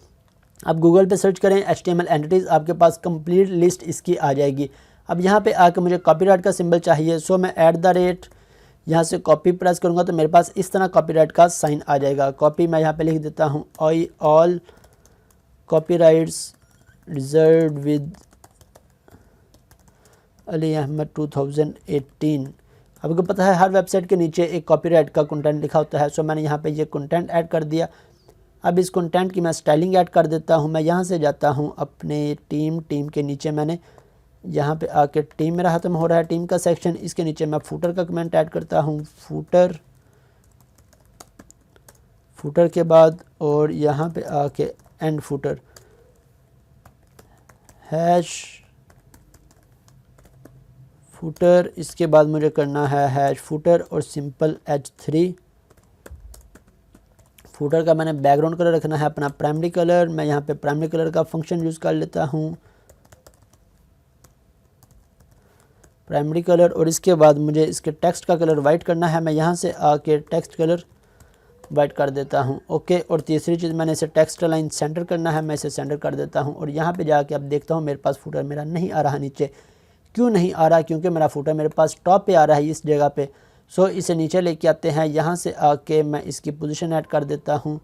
आप गूगल पे सर्च करें HTML एंटिटीज़, आपके पास कंप्लीट लिस्ट इसकी आ जाएगी। अब यहाँ पे आके मुझे कॉपीराइट का सिंबल चाहिए। सो मैं @ यहाँ से कॉपी प्रेस करूँगा तो मेरे पास इस तरह कॉपीराइट का साइन आ जाएगा। कॉपी मैं यहाँ पे लिख देता हूँ all copyrights reserved with Ali Ahmed 2018। आपको पता है हर वेबसाइट के नीचे एक कॉपीराइट का कंटेंट लिखा होता है। सो मैंने यहाँ पे ये कंटेंट ऐड कर दिया। अब इस कंटेंट की मैं स्टाइलिंग ऐड कर देता हूँ। मैं यहाँ से जाता हूँ अपने टीम के नीचे, मैंने यहाँ पे आके टीम मेरा ख़त्म हो रहा है, टीम का सेक्शन। इसके नीचे मैं फुटर का कमेंट ऐड करता हूँ, फुटर के बाद, और यहाँ पे आके एंड फुटर हैश फुटर। इसके बाद मुझे करना है हैश फुटर और सिंपल H3। फुटर का मैंने बैकग्राउंड कलर रखना है अपना प्राइमरी कलर। मैं यहाँ पे प्राइमरी कलर का फंक्शन यूज़ कर लेता हूँ, प्राइमरी कलर। और इसके बाद मुझे इसके टेक्स्ट का कलर वाइट करना है। मैं यहाँ से आके टेक्स्ट कलर वाइट कर देता हूँ। ओके, और तीसरी चीज़ मैंने इसे टेक्स्ट लाइन सेंटर करना है, मैं इसे सेंटर कर देता हूँ। और यहाँ पे जाके अब देखता हूँ मेरे पास फुटर मेरा नहीं आ रहा नीचे। क्यों नहीं आ रहा? क्योंकि मेरा फुटर मेरे पास टॉप पे आ रहा है इस जगह पे। सो इसे नीचे लेके आते हैं। यहाँ से आके मैं इसकी पोजीशन ऐड कर देता हूँ।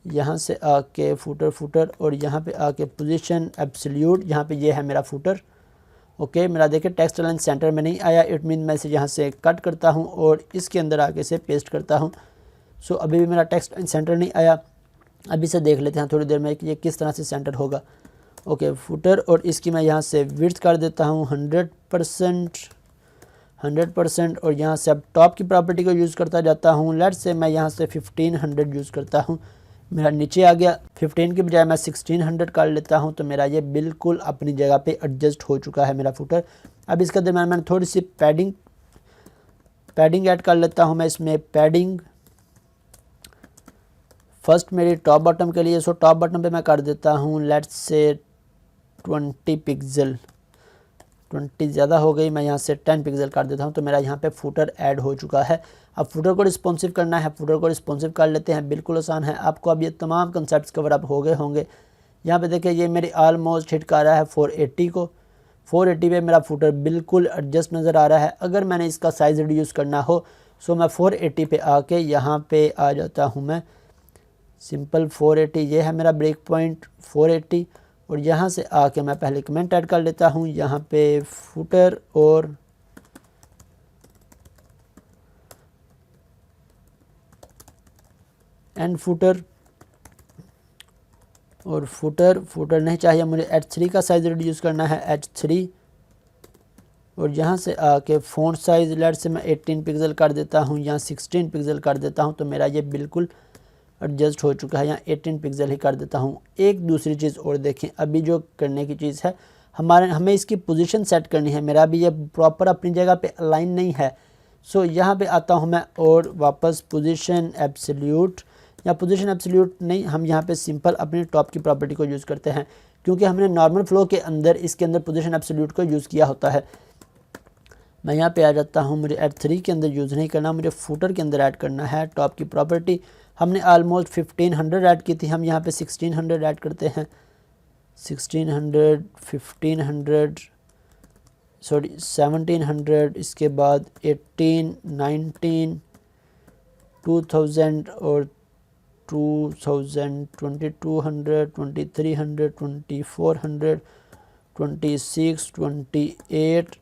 यहाँ से आके फुटर और यहाँ पे आके पोजीशन एब्सोल्यूट, यहाँ पे ये है मेरा फुटर। ओके, मेरा देखिए टेक्स्ट लाइन सेंटर में नहीं आया। इट मीन मैं इसे यहाँ से कट करता हूँ और इसके अंदर आके इसे पेस्ट करता हूँ। सो अभी भी मेरा टेक्स्ट लाइन सेंटर नहीं आया। अभी से देख लेते हैं थोड़ी देर में कि ये किस तरह से सेंटर होगा। ओके फुटर, और इसकी मैं यहाँ से विड्थ कर देता हूँ 100%, और यहाँ से अब टॉप की प्रॉपर्टी को यूज़ करता जाता हूँ। लेट्स से मैं यहाँ से 1500 यूज़ करता हूँ, मेरा नीचे आ गया। 15 की बजाय मैं 1600 कर लेता हूँ, तो मेरा ये बिल्कुल अपनी जगह पे एडजस्ट हो चुका है मेरा फुटर। अब इसके दरम्यान मैंने थोड़ी सी पैडिंग ऐड कर लेता हूँ मैं इसमें। पैडिंग फर्स्ट मेरी टॉप बॉटम के लिए, सो टॉप बॉटम पे मैं कर देता हूँ लेट्स से 20 पिक्सल। 20 ज़्यादा हो गई, मैं यहाँ से 10 पिक्सल कर देता हूँ, तो मेरा यहाँ पे फुटर ऐड हो चुका है। अब फुटर को रिस्पॉन्सिव करना है, फुटर को रिस्पॉन्सिव कर लेते हैं, बिल्कुल आसान है। आपको अब ये तमाम कंसेप्ट कवर अप हो गए होंगे। यहाँ पे देखिए ये मेरी ऑलमोस्ट हिट कर रहा है 480 को। 480 पे मेरा फुटर बिल्कुल एडजस्ट नज़र आ रहा है। अगर मैंने इसका साइज़ रिड्यूस करना हो सो मैं 480 पे आके यहाँ पे आ जाता हूँ मैं, सिंपल 480, ये है मेरा ब्रेक पॉइंट 480। और यहाँ से आके मैं पहले कमेंट ऐड कर लेता हूँ यहाँ पे फुटर और एंड फुटर, और फुटर नहीं चाहिए मुझे, H3 का साइज़ रिड्यूस करना है, H3। और यहाँ से आके फ़ॉन्ट साइज़ लेट से मैं 18 पिक्सल कर देता हूँ, यहाँ 16 पिक्सल कर देता हूँ, तो मेरा ये बिल्कुल एडजस्ट हो चुका है। यहाँ 18 पिक्सल ही कर देता हूँ। एक दूसरी चीज़ और देखें, अभी जो करने की चीज़ है हमें इसकी पोजीशन सेट करनी है। मेरा भी ये प्रॉपर अपनी जगह पे अलाइन नहीं है, सो यहाँ पे आता हूँ मैं और वापस पोजीशन एब्सोल्यूट, या पोजीशन एब्सोल्यूट नहीं, हम यहाँ पे सिंपल अपनी टॉप की प्रॉपर्टी को यूज़ करते हैं, क्योंकि हमने नॉर्मल फ्लो के अंदर इसके अंदर पोजीशन एब्सोल्यूट को यूज़ किया होता है। मैं यहाँ पे आ जाता हूँ, मुझे H3 के अंदर यूज़ नहीं करना, मुझे फुटर के अंदर ऐड करना है टॉप की प्रॉपर्टी। हमने ऑलमोस्ट 1500 ऐड की थी, हम यहाँ पे 1600 ऐड करते हैं। 1600, 1500, सॉरी 1700, इसके बाद 18, 19, 2000 और 2000, 2200, 2300, 2400, 26, 28,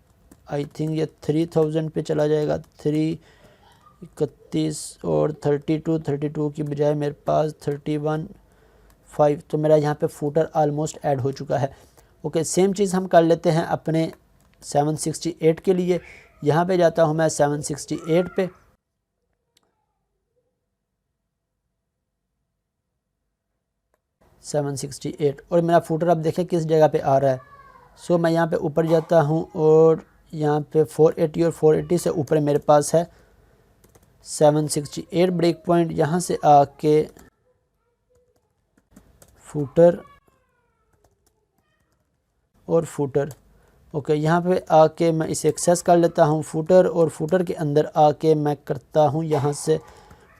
आई थिंक ये 3000 पे चला जाएगा। 31 और 32 की बजाय मेरे पास 31, 5, तो मेरा यहाँ पे फुटर ऑलमोस्ट ऐड हो चुका है। ओके सेम चीज़ हम कर लेते हैं अपने 768 के लिए। यहाँ पे जाता हूँ मैं 768 पे, और मेरा फुटर अब देखें किस जगह पे आ रहा है। सो मैं यहाँ पे ऊपर जाता हूँ और यहाँ पे 480 और 480 से ऊपर मेरे पास है 768 ब्रेक पॉइंट। यहाँ से आके फुटर और फुटर, ओके यहाँ पे आके मैं इसे एक्सेस कर लेता हूँ फुटर, और फुटर के अंदर आके मैं करता हूँ यहाँ से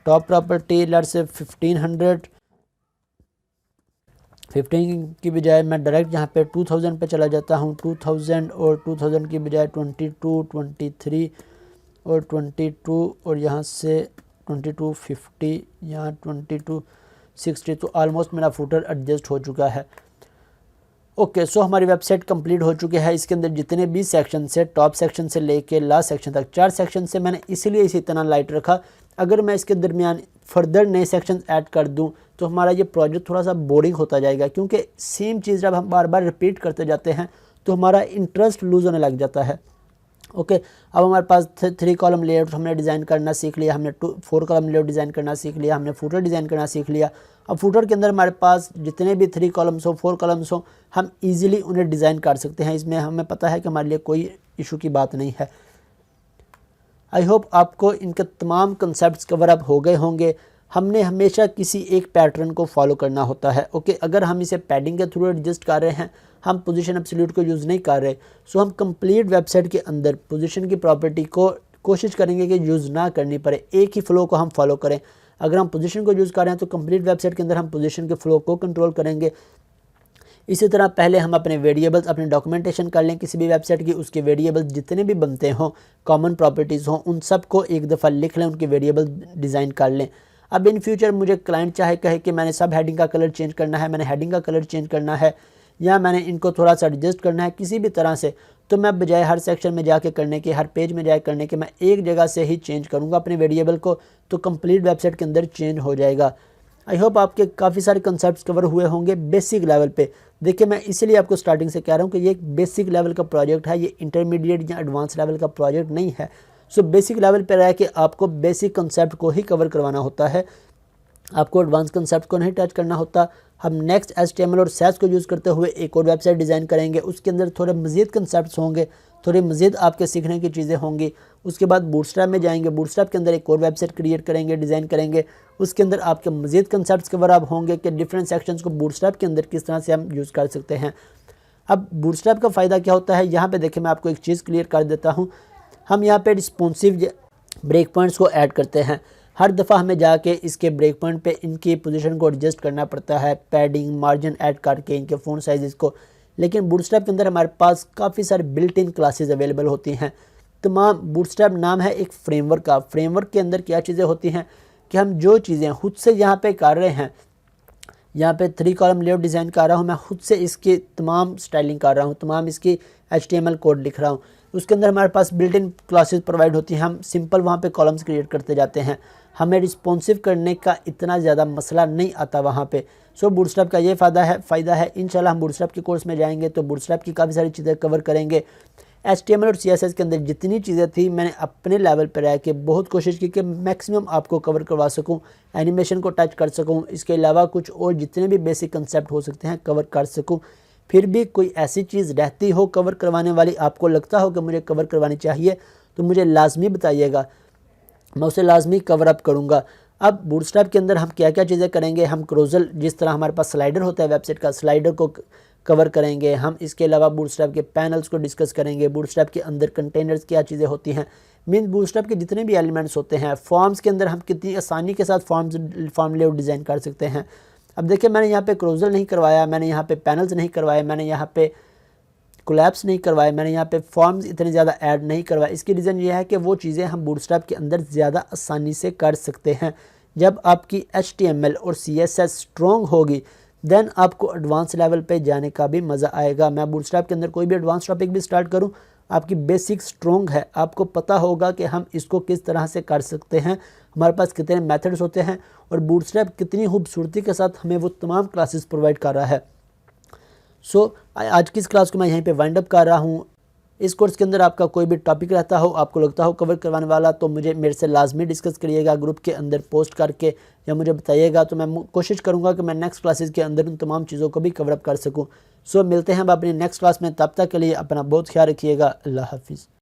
टॉप प्रॉपर्टी लेट से 1500, 15 की बजाय मैं डायरेक्ट यहाँ पे 2000 पे चला जाता हूँ। 2000 और 2000 की बजाय 22, 23 और 22, और यहाँ से 2250, यहाँ 2260, तो ऑलमोस्ट मेरा फुटर एडजस्ट हो चुका है। ओके सो हमारी वेबसाइट कंप्लीट हो चुकी है। इसके अंदर जितने भी सेक्शन से, टॉप सेक्शन से लेके लास्ट सेक्शन तक, 4 सेक्शन से मैंने इसीलिए इसी इतना लाइट रखा। अगर मैं इसके दरमियान फर्दर नए सेक्शन ऐड कर दूं तो हमारा ये प्रोजेक्ट थोड़ा सा बोरिंग होता जाएगा, क्योंकि सेम चीज़ जब हम बार बार रिपीट करते जाते हैं तो हमारा इंटरेस्ट लूज़ होने लग जाता है। ओके अब हमारे पास 3 कॉलम लेआउट हमने डिज़ाइन करना सीख लिया, हमने 4 कॉलम लेआउट डिज़ाइन करना सीख लिया, हमने फुटर डिज़ाइन करना सीख लिया। अब फुटर के अंदर हमारे पास जितने भी 3 कॉलम्स हो, 4 कॉलम्स हो, हम इजीली उन्हें डिज़ाइन कर सकते हैं। इसमें हमें पता है कि हमारे लिए कोई इशू की बात नहीं है। आई होप आपको इनके तमाम कंसेप्ट कवर अप हो गए होंगे। हमने हमेशा किसी एक पैटर्न को फॉलो करना होता है। ओके अगर हम इसे पैडिंग के थ्रू एडजस्ट कर रहे हैं, हम पोजीशन एब्सोल्यूट को यूज़ नहीं कर रहे, सो हम कंप्लीट वेबसाइट के अंदर पोजीशन की प्रॉपर्टी को कोशिश करेंगे कि यूज़ ना करनी पड़े, एक ही फ्लो को हम फॉलो करें। अगर हम पोजीशन को यूज़ कर रहे हैं तो कंप्लीट वेबसाइट के अंदर हम पोजीशन के फ्लो को कंट्रोल करेंगे। इसी तरह पहले हम अपने वेरिएबल्स, अपनी डॉक्यूमेंटेशन कर लें किसी भी वेबसाइट की, उसके वेरिएबल्स जितने भी बनते हों, कॉमन प्रॉपर्टीज़ हों, उन सब को एक दफ़ा लिख लें, उनके वेरिएबल डिज़ाइन कर लें। अब इन फ्यूचर मुझे क्लाइंट चाहे कहे कि मैंने सब हेडिंग का कलर चेंज करना है, मैंने हेडिंग का कलर चेंज करना है, या मैंने इनको थोड़ा सा एडजस्ट करना है किसी भी तरह से, तो मैं बजाय हर सेक्शन में जाके करने के, हर पेज में जाके करने के, मैं एक जगह से ही चेंज करूँगा अपने वेरिएबल को, तो कंप्लीट वेबसाइट के अंदर चेंज हो जाएगा। आई होप आपके काफ़ी सारे कंसेप्ट कवर हुए होंगे बेसिक लेवल पे। देखिए मैं इसीलिए आपको स्टार्टिंग से कह रहा हूँ कि ये एक बेसिक लेवल का प्रोजेक्ट है, ये इंटरमीडिएट या एडवांस लेवल का प्रोजेक्ट नहीं है। सो बेसिक लेवल पर रह के आपको बेसिक कंसेप्ट को ही कवर करवाना होता है, आपको एडवांस कंसेप्ट को नहीं टच करना होता। हम नेक्स्ट HTML और SAS को यूज़ करते हुए एक और वेबसाइट डिज़ाइन करेंगे, उसके अंदर थोड़े मज़ीद कंसेप्ट्स होंगे, थोड़ी मज़ीद आपके सीखने की चीज़ें होंगी। उसके बाद बूटस्ट्रैप में जाएंगे, बूटस्ट्रैप के अंदर एक और वेबसाइट क्रिएट करेंगे, डिज़ाइन करेंगे, उसके अंदर आपके मज़ीद कंसेप्ट्स कवर अप होंगे कि डिफरेंट सेक्शंस को बूटस्ट्रैप के अंदर किस तरह से हम यूज़ कर सकते हैं। अब बूटस्ट्रैप का फ़ायदा क्या होता है, यहाँ पे देखिए मैं आपको एक चीज़ क्लियर कर देता हूँ। हम यहाँ पे रिस्पॉन्सिव ब्रेक पॉइंट्स को ऐड करते हैं, हर दफ़ा हमें जाके इसके ब्रेक पॉइंट पे इनकी पोजीशन को एडजस्ट करना पड़ता है, पैडिंग मार्जिन ऐड करके इनके फ़ॉन्ट साइज़ को। लेकिन बूटस्ट्रैप के अंदर हमारे पास काफ़ी सारे बिल्ट इन क्लासेस अवेलेबल होती हैं। तमाम बूटस्ट्रैप नाम है एक फ्रेमवर्क का। फ्रेमवर्क के अंदर क्या चीज़ें होती हैं कि हम जो चीज़ें खुद से यहाँ पे कर रहे हैं, यहाँ पे 3 कॉलम लेआउट डिज़ाइन कर रहा हूँ, मैं खुद से इसकी तमाम स्टाइलिंग कर रहा हूँ, तमाम इसकी HTML कोड लिख रहा हूँ। उसके अंदर हमारे पास बिल्ट इन क्लासेस प्रोवाइड होती हैं, हम सिंपल वहाँ पे कॉलम्स क्रिएट करते जाते हैं, हमें रिस्पॉन्सिव करने का इतना ज़्यादा मसला नहीं आता वहाँ पे। सो बूटस्ट्रैप का ये फ़ायदा है। इंशाल्लाह हम बूटस्ट्रैप के कोर्स में जाएंगे तो बूटस्ट्रैप की काफ़ी सारी चीज़ें कवर करेंगे। HTML और CSS के अंदर जितनी चीज़ें थी मैंने अपने लेवल पर रह के बहुत कोशिश की कि मैक्सिमम आपको कवर करवा सकूं, एनिमेशन को टच कर सकूं, इसके अलावा कुछ और जितने भी बेसिक कंसेप्ट हो सकते हैं कवर कर सकूं। फिर भी कोई ऐसी चीज़ रहती हो कवर करवाने वाली, आपको लगता हो कि मुझे कवर करवानी चाहिए, तो मुझे लाजमी बताइएगा, मैं उसे लाजमी कवर अप करूँगा। अब बूटस्ट्रैप के अंदर हम क्या क्या चीज़ें करेंगे, हम क्रोजल जिस तरह हमारे पास स्लाइडर होता है वेबसाइट का, स्लाइडर को कवर करेंगे हम। इसके अलावा बूटस्ट्रैप के पैनल्स को डिस्कस करेंगे, बूटस्ट्रैप के अंदर कंटेनर्स क्या चीज़ें होती हैं, मीन बूटस्ट्रैप के जितने भी एलिमेंट्स होते हैं। फॉर्म्स के अंदर हम कितनी आसानी के साथ फॉर्म लेआउट डिज़ाइन कर सकते हैं। अब देखिए मैंने यहाँ पे क्रोजल नहीं करवाया, मैंने यहाँ पे पैनल्स नहीं करवाए, मैंने यहाँ पे कोलैप्स नहीं करवाए, मैंने यहाँ पे फॉर्म्स इतने ज़्यादा ऐड नहीं करवाए। इसकी रीज़न ये है कि वो चीज़ें हम बूटस्ट्रैप के अंदर ज़्यादा आसानी से कर सकते हैं। जब आपकी HTML और CSS स्ट्रॉन्ग होगी देन आपको एडवांस लेवल पे जाने का भी मज़ा आएगा। मैं बूटस्ट्रैप के अंदर कोई भी एडवांस टॉपिक भी स्टार्ट करूं, आपकी बेसिक स्ट्रॉन्ग है, आपको पता होगा कि हम इसको किस तरह से कर सकते हैं, हमारे पास कितने मेथड्स होते हैं और बूटस्ट्रैप कितनी खूबसूरती के साथ हमें वो तमाम क्लासेस प्रोवाइड कर रहा है। सो आज की इस क्लास को मैं यहीं पे वाइंड अप कर रहा हूँ। इस कोर्स के अंदर आपका कोई भी टॉपिक रहता हो, आपको लगता हो कवर करवाने वाला, तो मुझे मेरे से लाजमी डिस्कस करिएगा ग्रुप के अंदर पोस्ट करके, या मुझे बताइएगा, तो मैं कोशिश करूँगा कि मैं नेक्स्ट क्लासेस के अंदर उन तमाम चीज़ों को भी कवर अप कर सकूँ। सो मिलते हैं अब अपनी नेक्स्ट क्लास में, तब तक के लिए अपना बहुत ख्याल रखिएगा। अल्लाह हाफिज़।